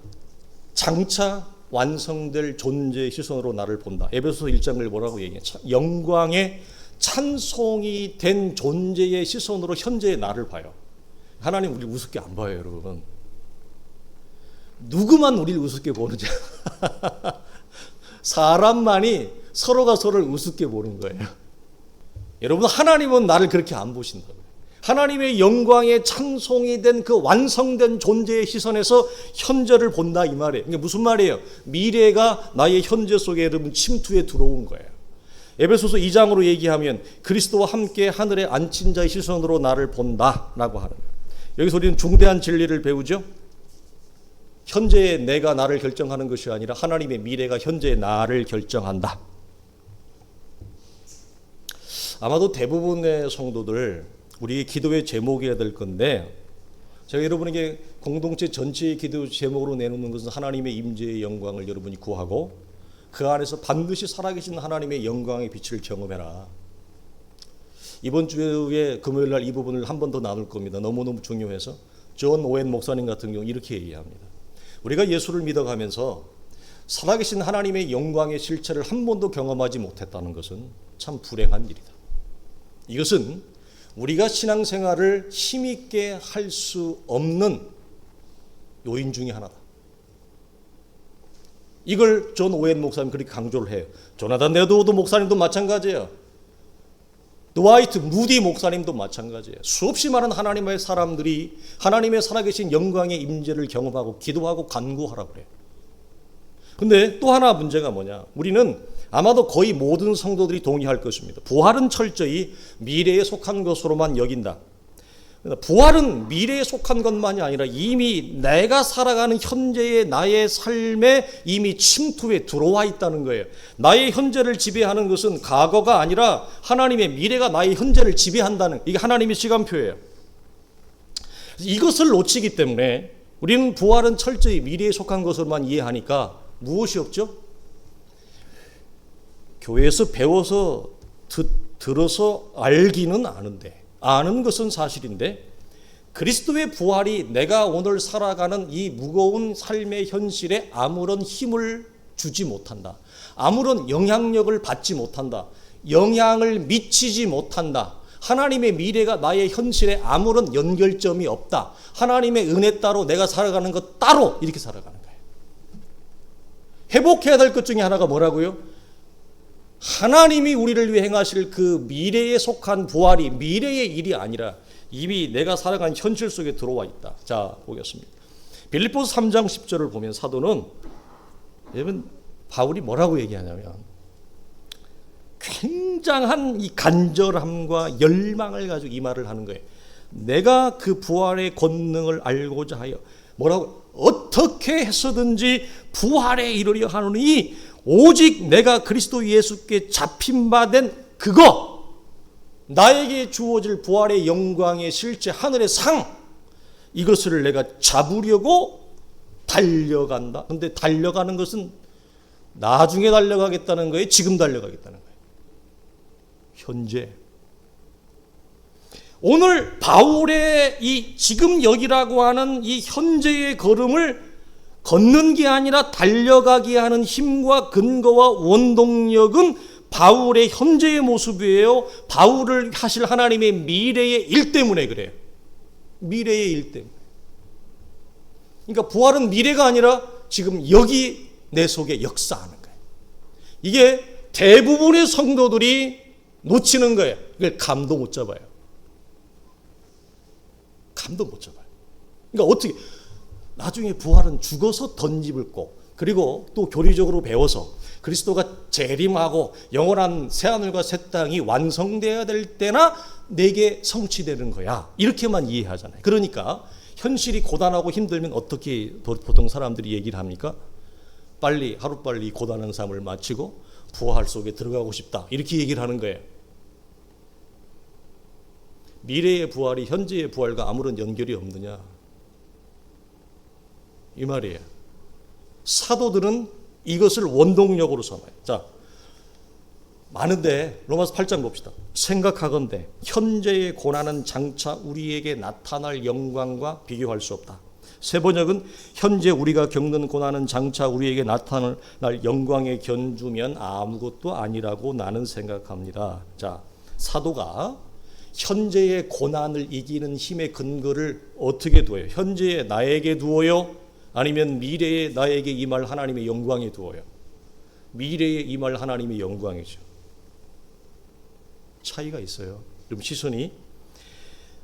장차 완성될 존재의 시선으로 나를 본다. 에베소서 1장을 뭐라고 얘기해요? 영광의 찬송이 된 존재의 시선으로 현재의 나를 봐요. 하나님 우리를 우습게 안 봐요, 여러분. 누구만 우리를 우습게 보느냐? 사람만이 서로가 서로를 우습게 보는 거예요. 여러분 하나님은 나를 그렇게 안 보신다고요. 하나님의 영광에 찬송이 된 그 완성된 존재의 시선에서 현재를 본다 이 말이에요. 이게 무슨 말이에요? 미래가 나의 현재 속에 여러분 침투에 들어온 거예요. 에베소서 2장으로 얘기하면 그리스도와 함께 하늘에 앉힌 자의 시선으로 나를 본다라고 하는 거예요. 여기서 우리는 중대한 진리를 배우죠. 현재의 내가 나를 결정하는 것이 아니라 하나님의 미래가 현재의 나를 결정한다. 아마도 대부분의 성도들 우리 기도의 제목이어야 될 건데, 제가 여러분에게 공동체 전체의 기도 제목으로 내놓는 것은 하나님의 임재의 영광을 여러분이 구하고 그 안에서 반드시 살아계신 하나님의 영광의 빛을 경험해라. 이번 주에 금요일 날 이 부분을 한 번 더 나눌 겁니다. 너무너무 중요해서. 존 오웬 목사님 같은 경우 이렇게 얘기합니다. 우리가 예수를 믿어가면서 살아계신 하나님의 영광의 실체를 한 번도 경험하지 못했다는 것은 참 불행한 일이다. 이것은 우리가 신앙생활을 힘있게 할 수 없는 요인 중에 하나다. 이걸 존 오웬 목사님 그렇게 강조를 해요. 조나단 에드워드 목사님도 마찬가지예요. 드와이트 무디 목사님도 마찬가지예요. 수없이 많은 하나님의 사람들이 하나님의 살아계신 영광의 임재를 경험하고 기도하고 간구하라고 그래요. 근데 또 하나 문제가 뭐냐? 우리는 아마도 거의 모든 성도들이 동의할 것입니다. 부활은 철저히 미래에 속한 것으로만 여긴다. 부활은 미래에 속한 것만이 아니라 이미 내가 살아가는 현재의 나의 삶에 이미 침투에 들어와 있다는 거예요. 나의 현재를 지배하는 것은 과거가 아니라 하나님의 미래가 나의 현재를 지배한다는, 이게 하나님의 시간표예요. 이것을 놓치기 때문에 우리는 부활은 철저히 미래에 속한 것으로만 이해하니까 무엇이 없죠? 교회에서 배워서 들어서 알기는 아는데, 아는 것은 사실인데 그리스도의 부활이 내가 오늘 살아가는 이 무거운 삶의 현실에 아무런 힘을 주지 못한다. 아무런 영향력을 받지 못한다. 영향을 미치지 못한다. 하나님의 미래가 나의 현실에 아무런 연결점이 없다. 하나님의 은혜 따로 내가 살아가는 것 따로 이렇게 살아가는 거예요. 회복해야 될 것 중에 하나가 뭐라고요? 하나님이 우리를 위해 행하실 그 미래에 속한 부활이 미래의 일이 아니라 이미 내가 살아가는 현실 속에 들어와 있다. 자, 보겠습니다. 빌립보서 3장 10절을 보면 사도는 여러분 바울이 뭐라고 얘기하냐면 굉장한 이 간절함과 열망을 가지고 이 말을 하는 거예요. 내가 그 부활의 권능을 알고자 하여 뭐라고? 어떻게 해서든지 부활에 이르려 하노니 오직 내가 그리스도 예수께 잡힌 바 된 그거, 나에게 주어질 부활의 영광의 실제 하늘의 상, 이것을 내가 잡으려고 달려간다. 근데 달려가는 것은 나중에 달려가겠다는 거예요? 지금 달려가겠다는 거예요? 현재. 오늘 바울의 이 지금 여기라고 하는 이 현재의 걸음을 걷는 게 아니라 달려가게 하는 힘과 근거와 원동력은 바울의 현재의 모습이에요. 바울을 하실 하나님의 미래의 일 때문에 그래요. 미래의 일 때문에. 그러니까 부활은 미래가 아니라 지금 여기 내 속에 역사하는 거예요. 이게 대부분의 성도들이 놓치는 거예요. 이걸 감도 못 잡아요. 감도 못 잡아요. 그러니까 어떻게 나중에 부활은 죽어서 덧입을 고, 그리고 또 교리적으로 배워서 그리스도가 재림하고 영원한 새하늘과 새 땅이 완성되어야 될 때나 내게 성취되는 거야. 이렇게만 이해하잖아요. 그러니까 현실이 고단하고 힘들면 어떻게 보통 사람들이 얘기를 합니까? 빨리 하루빨리 고단한 삶을 마치고 부활 속에 들어가고 싶다. 이렇게 얘기를 하는 거예요. 미래의 부활이 현재의 부활과 아무런 연결이 없느냐? 이 말이에요. 사도들은 이것을 원동력으로 삼아요. 자, 많은데 로마서 8장 봅시다. 생각하건대 현재의 고난은 장차 우리에게 나타날 영광과 비교할 수 없다. 세 번역은 현재 우리가 겪는 고난은 장차 우리에게 나타날 영광에 견주면 아무것도 아니라고 나는 생각합니다. 자, 사도가 현재의 고난을 이기는 힘의 근거를 어떻게 두어요? 현재의 나에게 두어요? 아니면 미래에 나에게 임할 하나님의 영광에 두어요? 미래에 임할 하나님의 영광이죠. 차이가 있어요. 그럼 시선이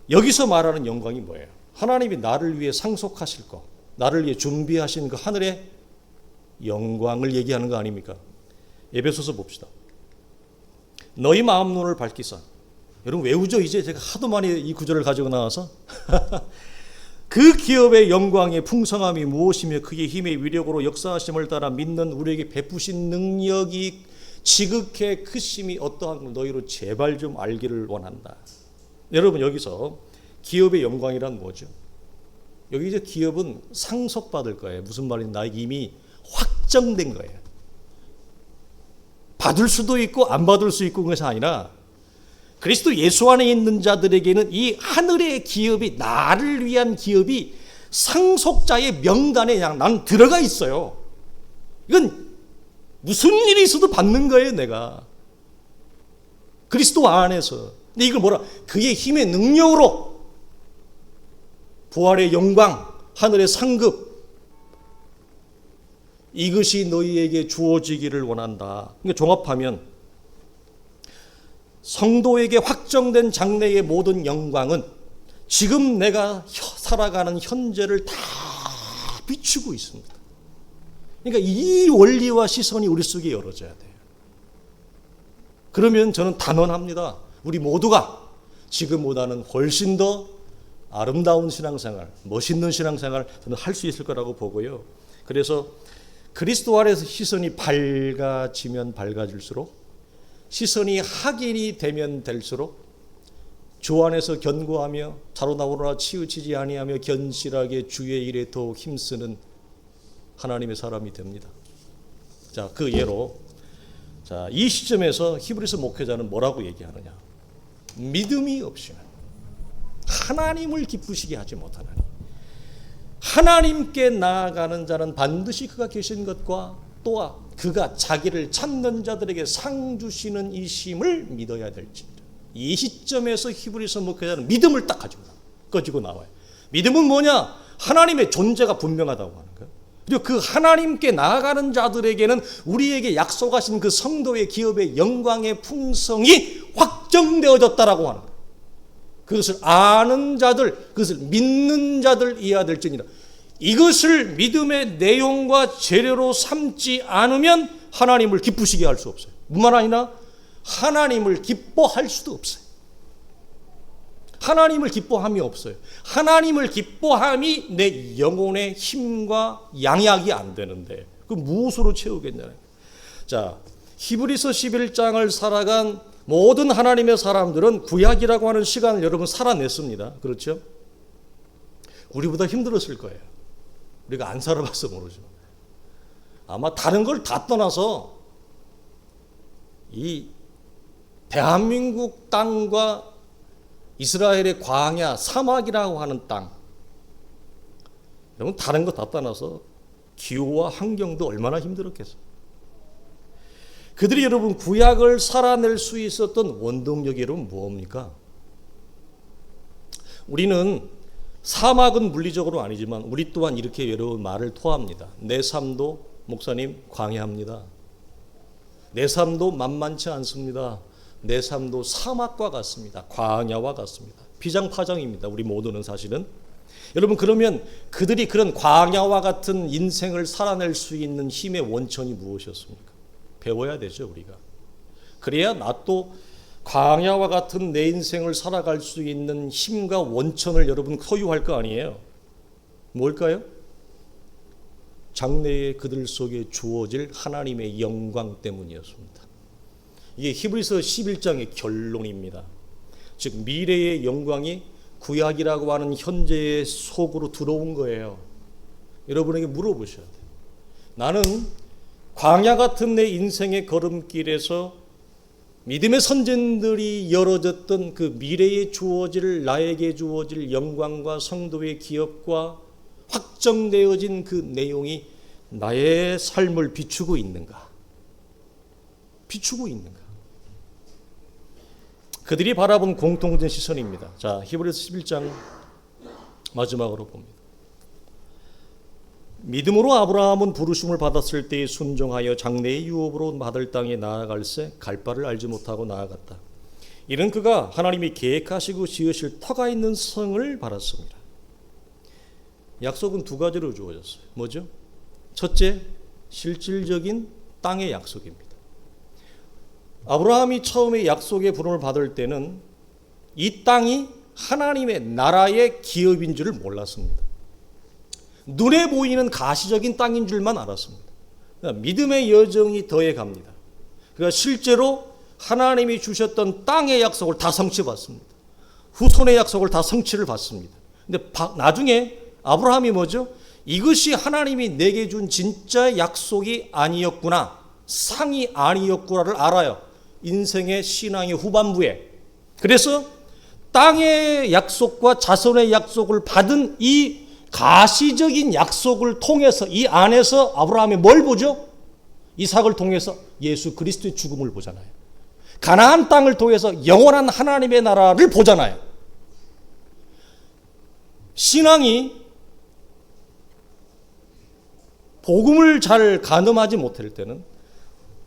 여기서 말하는 영광이 뭐예요? 하나님이 나를 위해 상속하실 거, 나를 위해 준비하신 그 하늘의 영광을 얘기하는 거 아닙니까? 에베소서 봅시다. 너희 마음 눈을 밝히사. 여러분 외우죠? 이제 제가 하도 많이 이 구절을 가지고 나와서 그 기업의 영광의 풍성함이 무엇이며 그의 힘의 위력으로 역사하심을 따라 믿는 우리에게 베푸신 능력이 지극히 크심이 어떠한 걸 너희로 제발 좀 알기를 원한다. 여러분 여기서 기업의 영광이란 뭐죠? 여기 이제 기업은 상속받을 거예요. 무슨 말인지 나에게 이미 확정된 거예요. 받을 수도 있고 안 받을 수 있고 그것이 아니라 그리스도 예수 안에 있는 자들에게는 이 하늘의 기업이, 나를 위한 기업이 상속자의 명단에 그냥 난 들어가 있어요. 이건 무슨 일이 있어도 받는 거예요, 내가. 그리스도 안에서. 근데 이걸 뭐라? 그의 힘의 능력으로 부활의 영광, 하늘의 상급, 이것이 너희에게 주어지기를 원한다. 그러니까 종합하면 성도에게 확정된 장래의 모든 영광은 지금 내가 살아가는 현재를 다 비추고 있습니다. 그러니까 이 원리와 시선이 우리 속에 열어져야 돼요. 그러면 저는 단언합니다. 우리 모두가 지금보다는 훨씬 더 아름다운 신앙생활, 멋있는 신앙생활 저는 할 수 있을 거라고 보고요. 그래서 그리스도 아래서 시선이 밝아지면 밝아질수록, 시선이 확인이 되면 될수록 주 안에서 견고하며 자로나오나 치우치지 아니하며 견실하게 주의 일에 더욱 힘쓰는 하나님의 사람이 됩니다. 자, 그 예로 이 시점에서 히브리서 목회자는 뭐라고 얘기하느냐? 믿음이 없이는 하나님을 기쁘시게 하지 못하나니 하나님께 나아가는 자는 반드시 그가 계신 것과 또한 그가 자기를 찾는 자들에게 상 주시는 이심을 믿어야 될지니라. 이 시점에서 히브리서 목회자는 믿음을 딱 가지고 나와요. 믿음은 뭐냐? 하나님의 존재가 분명하다고 하는 거예요. 그리고 그 하나님께 나아가는 자들에게는 우리에게 약속하신 그 성도의 기업의 영광의 풍성이 확정되어졌다라고 하는 거예요. 그것을 아는 자들, 그것을 믿는 자들 이해야 될지니라. 이것을 믿음의 내용과 재료로 삼지 않으면 하나님을 기쁘시게 할 수 없어요. 뿐만 아니라 하나님을 기뻐할 수도 없어요. 하나님을 기뻐함이 없어요. 하나님을 기뻐함이 내 영혼의 힘과 양약이 안 되는데 그 무엇으로 채우겠냐는. 자, 히브리서 11장을 살아간 모든 하나님의 사람들은 구약이라고 하는 시간을 여러분 살아냈습니다. 그렇죠? 우리보다 힘들었을 거예요. 우리가 안 살아봐서 모르죠. 아마 다른 걸 다 떠나서 이 대한민국 땅과 이스라엘의 광야, 사막이라고 하는 땅, 여러분 다른 거 다 떠나서 기후와 환경도 얼마나 힘들었겠어요. 그들이 여러분 구약을 살아낼 수 있었던 원동력이 여러분 뭡니까? 우리는 사막은 물리적으로 아니지만 우리 또한 이렇게 여러분 말을 토합니다. 내 삶도 목사님 광야입니다. 내 삶도 만만치 않습니다. 내 삶도 사막과 같습니다. 광야와 같습니다. 피장파장입니다. 우리 모두는 사실은. 여러분 그러면 그들이 그런 광야와 같은 인생을 살아낼 수 있는 힘의 원천이 무엇이었습니까? 배워야 되죠 우리가. 그래야 나 또 광야와 같은 내 인생을 살아갈 수 있는 힘과 원천을 여러분 소유할 거 아니에요. 뭘까요? 장래에 그들 속에 주어질 하나님의 영광 때문이었습니다. 이게 히브리서 11장의 결론입니다. 즉 미래의 영광이 구약이라고 하는 현재의 속으로 들어온 거예요. 여러분에게 물어보셔야 돼요. 나는 광야 같은 내 인생의 걸음길에서 믿음의 선진들이 열어졌던 그 미래에 주어질 나에게 주어질 영광과 성도의 기업과 확정되어진 그 내용이 나의 삶을 비추고 있는가? 비추고 있는가? 그들이 바라본 공통된 시선입니다. 자, 히브리서 11장 마지막으로 봅니다. 믿음으로 아브라함은 부르심을 받았을 때에 순종하여 장래의 유업으로 받을 땅에 나아갈새 갈 바를 알지 못하고 나아갔다. 이런 그가 하나님이 계획하시고 지으실 터가 있는 성을 바랐습니다. 약속은 두 가지로 주어졌어요. 뭐죠? 첫째, 실질적인 땅의 약속입니다. 아브라함이 처음에 약속의 부름을 받을 때는 이 땅이 하나님의 나라의 기업인 줄을 몰랐습니다. 눈에 보이는 가시적인 땅인 줄만 알았습니다. 믿음의 여정이 더해 갑니다. 그러니까 실제로 하나님이 주셨던 땅의 약속을 다 성취받습니다. 후손의 약속을 다 성취를 받습니다. 근데 나중에 아브라함이 뭐죠? 이것이 하나님이 내게 준 진짜 약속이 아니었구나, 상이 아니었구나를 알아요. 인생의 신앙의 후반부에. 그래서 땅의 약속과 자손의 약속을 받은 이 가시적인 약속을 통해서 이 안에서 아브라함이 뭘 보죠? 이삭을 통해서 예수 그리스도의 죽음을 보잖아요. 가나안 땅을 통해서 영원한 하나님의 나라를 보잖아요. 신앙이 복음을 잘 가늠하지 못할 때는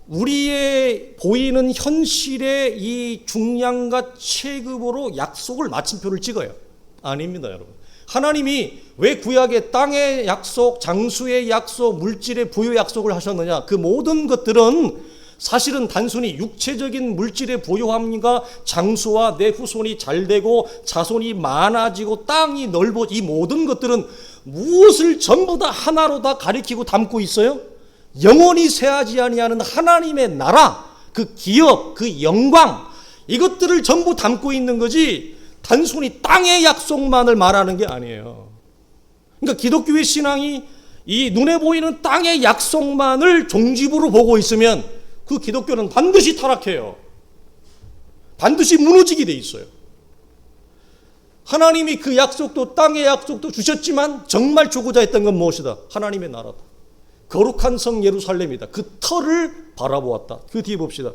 우리의 보이는 현실의 이 중량과 체급으로 약속을 마침표를 찍어요. 아닙니다, 여러분. 하나님이 왜 구약의 땅의 약속, 장수의 약속, 물질의 부여 약속을 하셨느냐? 그 모든 것들은 사실은 단순히 육체적인 물질의 부요함과 장수와 내 후손이 잘되고 자손이 많아지고 땅이 넓어, 이 모든 것들은 무엇을 전부 다 하나로 다 가리키고 담고 있어요? 영원히 쇠하지 아니하는 하나님의 나라, 그 기업, 그 영광, 이것들을 전부 담고 있는 거지 단순히 땅의 약속만을 말하는 게 아니에요. 그러니까 기독교의 신앙이 이 눈에 보이는 땅의 약속만을 종집으로 보고 있으면 그 기독교는 반드시 타락해요. 반드시 무너지게 돼 있어요. 하나님이 그 약속도, 땅의 약속도 주셨지만 정말 주고자 했던 건 무엇이다? 하나님의 나라다. 거룩한 성 예루살렘이다. 그 터를 바라보았다. 그 뒤에 봅시다.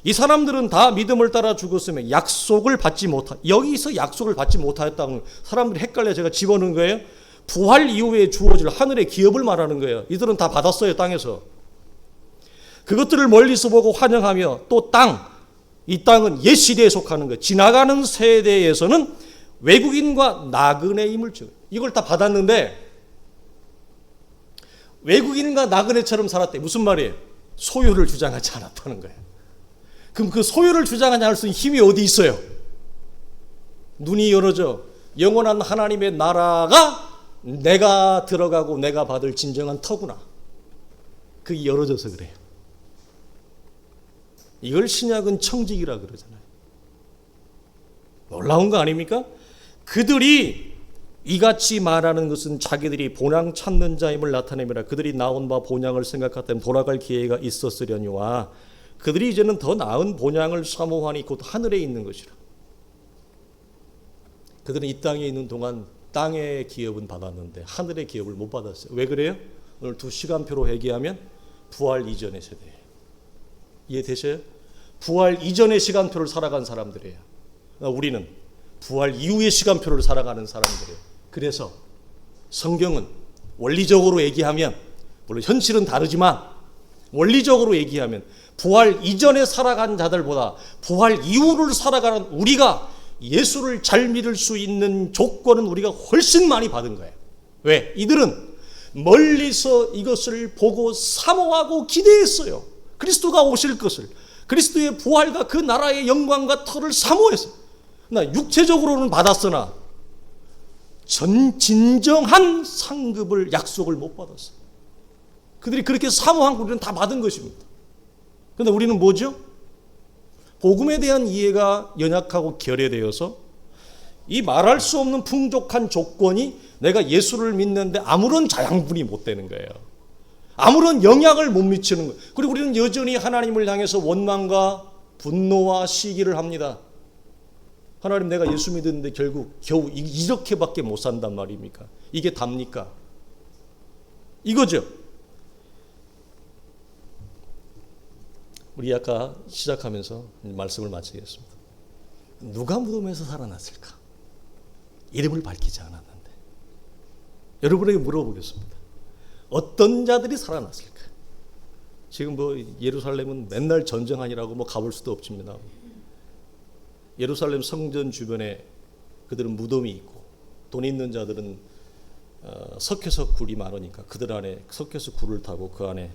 이 사람들은 다 믿음을 따라 죽었으면 약속을 받지 여기서 약속을 받지 못하였다는 사람들이 헷갈려 제가 집어넣은 거예요. 부활 이후에 주어질 하늘의 기업을 말하는 거예요. 이들은 다 받았어요, 땅에서. 그것들을 멀리서 보고 환영하며 또 이 땅은 옛 시대에 속하는 거예요. 지나가는 세대에서는 외국인과 나그네임을 찍어요. 이걸 다 받았는데 외국인과 나그네처럼 살았대. 무슨 말이에요? 소유를 주장하지 않았다는 거예요. 그럼 그 소유를 주장하지 않을 수 있는 힘이 어디 있어요? 눈이 열어져 영원한 하나님의 나라가 내가 들어가고 내가 받을 진정한 터구나. 그게 열어져서 그래요. 이걸 신약은 청직이라 그러잖아요. 놀라운 거 아닙니까? 그들이 이같이 말하는 것은 자기들이 본향 찾는 자임을 나타내미라. 그들이 나온 바 본향을 생각하다면 돌아갈 기회가 있었으려니와 그들이 이제는 더 나은 본향을 사모하니 곧 하늘에 있는 것이라. 그들은 이 땅에 있는 동안 땅의 기업은 받았는데 하늘의 기업을 못 받았어요. 왜 그래요? 오늘 두 시간표로 얘기하면 부활 이전의 세대예요. 이해되셔요? 부활 이전의 시간표를 살아간 사람들이에요. 우리는 부활 이후의 시간표를 살아가는 사람들이에요. 그래서 성경은 원리적으로 얘기하면, 물론 현실은 다르지만 원리적으로 얘기하면 부활 이전에 살아간 자들보다 부활 이후를 살아가는 우리가 예수를 잘 믿을 수 있는 조건은 우리가 훨씬 많이 받은 거예요. 왜? 이들은 멀리서 이것을 보고 사모하고 기대했어요. 그리스도가 오실 것을, 그리스도의 부활과 그 나라의 영광과 터를 사모했어요. 나 육체적으로는 받았으나 진정한 상급을, 약속을 못 받았어요. 그들이 그렇게 사모한 거 우리는 다 받은 것입니다. 그런데 우리는 뭐죠? 복음에 대한 이해가 연약하고 결여되어서 이 말할 수 없는 풍족한 조건이 내가 예수를 믿는데 아무런 자양분이 못 되는 거예요. 아무런 영향을 못 미치는 거예요. 그리고 우리는 여전히 하나님을 향해서 원망과 분노와 시기를 합니다. 하나님, 내가 예수 믿었는데 결국 겨우 이렇게밖에 못 산단 말입니까? 이게 답니까? 이거죠. 우리 아까 시작하면서 말씀을 마치겠습니다. 누가 무덤에서 살아났을까? 이름을 밝히지 않았는데. 여러분에게 물어보겠습니다. 어떤 자들이 살아났을까? 지금 예루살렘은 맨날 전쟁하니라고 가볼 수도 없습니다. 예루살렘 성전 주변에 그들은 무덤이 있고 돈 있는 자들은 석회석 굴이 많으니까 그들 안에 석회석 굴을 타고 그 안에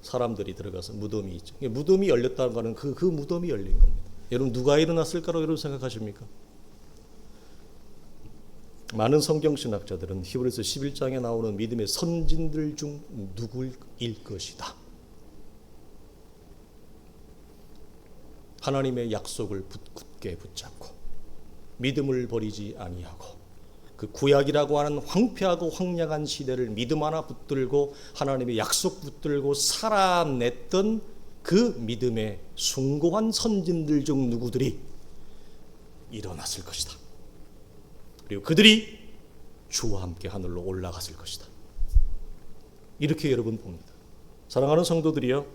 사람들이 들어가서 무덤이 있죠. 무덤이 열렸다는 것은 그 무덤이 열린 겁니다. 여러분 누가 일어났을까라고 여러분 생각하십니까? 많은 성경신학자들은 히브리서 11장에 나오는 믿음의 선진들 중 누구일 것이다. 하나님의 약속을 굳게 붙잡고 믿음을 버리지 아니하고 그 구약이라고 하는 황폐하고 황량한 시대를 믿음 하나 붙들고 하나님의 약속 붙들고 살아냈던 그 믿음의 숭고한 선진들 중 누구들이 일어났을 것이다. 그리고 그들이 주와 함께 하늘로 올라갔을 것이다. 이렇게 여러분 봅니다. 사랑하는 성도들이요,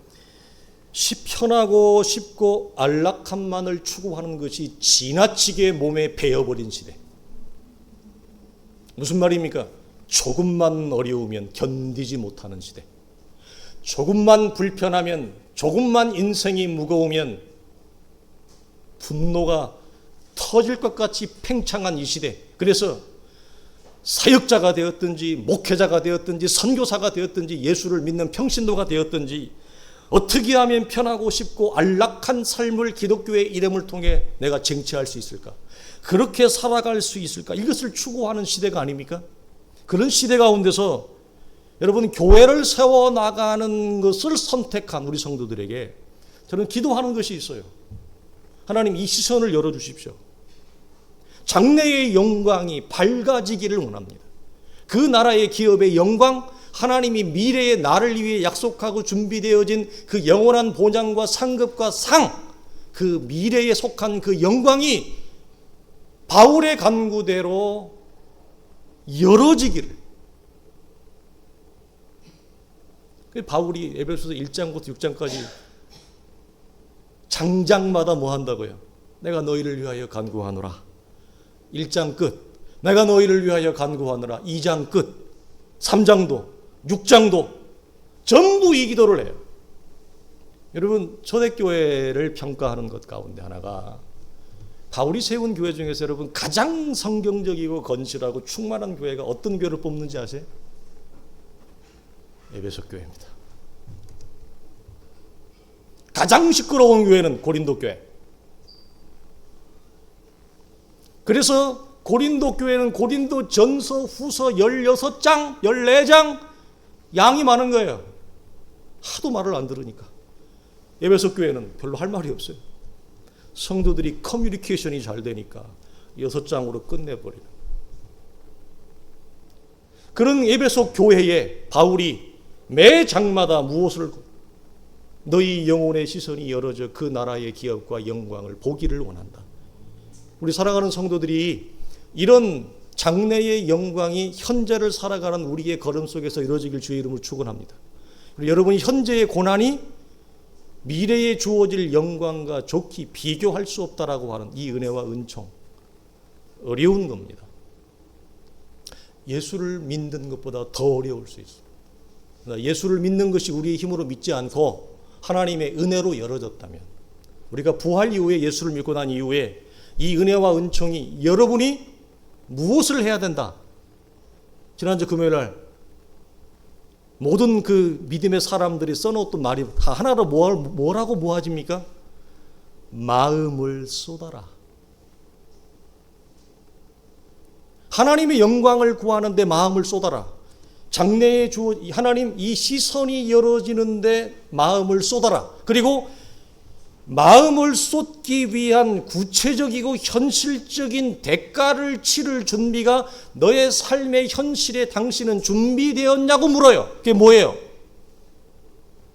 편하고 쉽고 안락함만을 추구하는 것이 지나치게 몸에 배어버린 시대. 무슨 말입니까? 조금만 어려우면 견디지 못하는 시대. 조금만 불편하면, 조금만 인생이 무거우면 분노가 터질 것 같이 팽창한 이 시대. 그래서 사역자가 되었든지 목회자가 되었든지 선교사가 되었든지 예수를 믿는 평신도가 되었든지 어떻게 하면 편하고 쉽고 안락한 삶을 기독교의 이름을 통해 내가 쟁취할 수 있을까? 그렇게 살아갈 수 있을까? 이것을 추구하는 시대가 아닙니까? 그런 시대 가운데서 여러분 교회를 세워나가는 것을 선택한 우리 성도들에게 저는 기도하는 것이 있어요. 하나님 이 시선을 열어주십시오. 장래의 영광이 밝아지기를 원합니다. 그 나라의 기업의 영광, 하나님이 미래의 나를 위해 약속하고 준비되어진 그 영원한 보장과 상급과 상, 그 미래에 속한 그 영광이 바울의 간구대로 열어지기를. 바울이 에베소서 1장부터 6장까지 장장마다 뭐 한다고요? 내가 너희를 위하여 간구하노라. 1장 끝. 내가 너희를 위하여 간구하노라. 2장 끝. 3장도 6장도 전부 이 기도를 해요. 여러분 초대교회를 평가하는 것 가운데 하나가 바울이 세운 교회 중에서 여러분 가장 성경적이고 건실하고 충만한 교회가 어떤 교회를 뽑는지 아세요? 에베소 교회입니다. 가장 시끄러운 교회는 고린도 교회. 그래서 고린도 교회는 고린도 전서 후서 16장 14장 양이 많은 거예요. 하도 말을 안 들으니까. 에베소 교회는 별로 할 말이 없어요. 성도들이 커뮤니케이션이 잘 되니까 6장으로 끝내버리는. 그런 에베소 교회에 바울이 매 장마다 무엇을 너희 영혼의 시선이 열어져 그 나라의 기업과 영광을 보기를 원한다. 우리 사랑하는 성도들이 이런 장래의 영광이 현재를 살아가는 우리의 걸음 속에서 이루어지길 주의 이름으로 축원합니다. 여러분이 현재의 고난이 미래에 주어질 영광과 좋게 비교할 수 없다라고 하는 이 은혜와 은총, 어려운 겁니다. 예수를 믿는 것보다 더 어려울 수 있습니다. 예수를 믿는 것이 우리의 힘으로 믿지 않고 하나님의 은혜로 열어졌다면, 우리가 부활 이후에 예수를 믿고 난 이후에 이 은혜와 은총이 여러분이 무엇을 해야 된다? 지난주 금요일날 모든 그 믿음의 사람들이 써놓았던 말이 다 하나로 뭐라고 모아집니까? 마음을 쏟아라. 하나님의 영광을 구하는데 마음을 쏟아라. 장래에 하나님 이 시선이 열어지는데 마음을 쏟아라. 그리고 마음을 쏟기 위한 구체적이고 현실적인 대가를 치를 준비가 너의 삶의 현실에 당신은 준비되었냐고 물어요. 그게 뭐예요?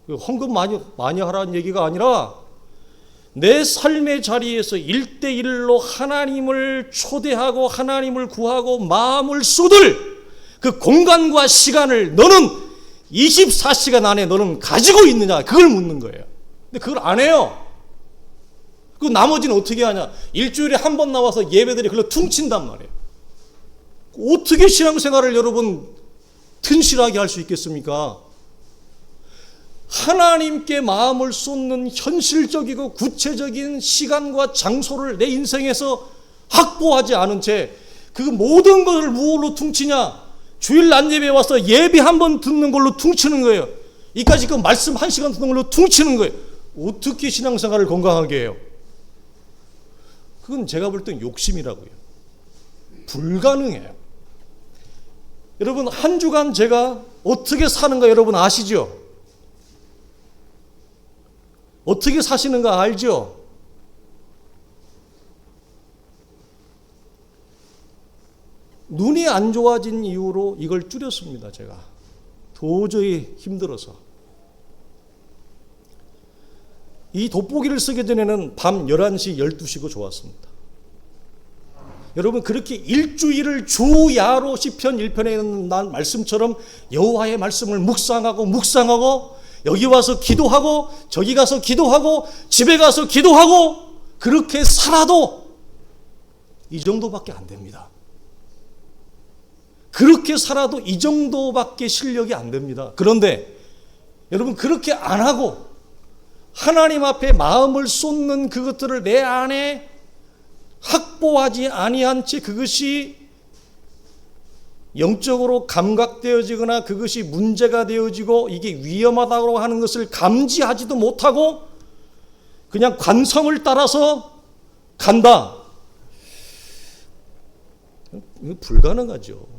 헌금 많이 하라는 얘기가 아니라 내 삶의 자리에서 1대1로 하나님을 초대하고 하나님을 구하고 마음을 쏟을 그 공간과 시간을 너는 24시간 안에 너는 가지고 있느냐, 그걸 묻는 거예요. 근데 그걸 안 해요. 그 나머지는 어떻게 하냐? 일주일에 한 번 나와서 예배들이 그걸로 퉁친단 말이에요. 어떻게 신앙생활을 여러분 튼실하게 할 수 있겠습니까? 하나님께 마음을 쏟는 현실적이고 구체적인 시간과 장소를 내 인생에서 확보하지 않은 채 그 모든 것을 무엇으로 퉁치냐? 주일 낮예배에 와서 예배 한 번 듣는 걸로 퉁치는 거예요. 이까지 그 말씀 1시간 듣는 걸로 퉁치는 거예요. 어떻게 신앙생활을 건강하게 해요? 그건 제가 볼 땐 욕심이라고요. 불가능해요. 여러분, 한 주간 제가 어떻게 사는가 여러분 아시죠? 어떻게 사시는가 알죠? 눈이 안 좋아진 이유로 이걸 줄였습니다. 제가 도저히 힘들어서. 이 돋보기를 쓰기 전에는 밤 11시, 12시고 좋았습니다. 여러분, 그렇게 일주일을 주야로 시편 1편에 있는 날 말씀처럼 여호와의 말씀을 묵상하고 여기 와서 기도하고 저기 가서 기도하고 집에 가서 기도하고 그렇게 살아도 이 정도밖에 안 됩니다. 그렇게 살아도 이 정도밖에 실력이 안 됩니다. 그런데 여러분, 그렇게 안 하고 하나님 앞에 마음을 쏟는 그것들을 내 안에 확보하지 아니한 채 그것이 영적으로 감각되어지거나 그것이 문제가 되어지고 이게 위험하다고 하는 것을 감지하지도 못하고 그냥 관성을 따라서 간다. 이거 불가능하죠.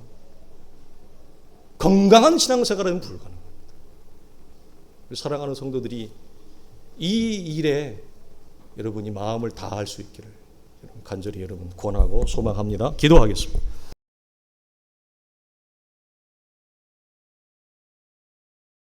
건강한 신앙생활은 불가능합니다. 사랑하는 성도들이 이 일에 여러분이 마음을 다할 수 있기를 간절히 여러분 권하고 소망합니다. 기도하겠습니다.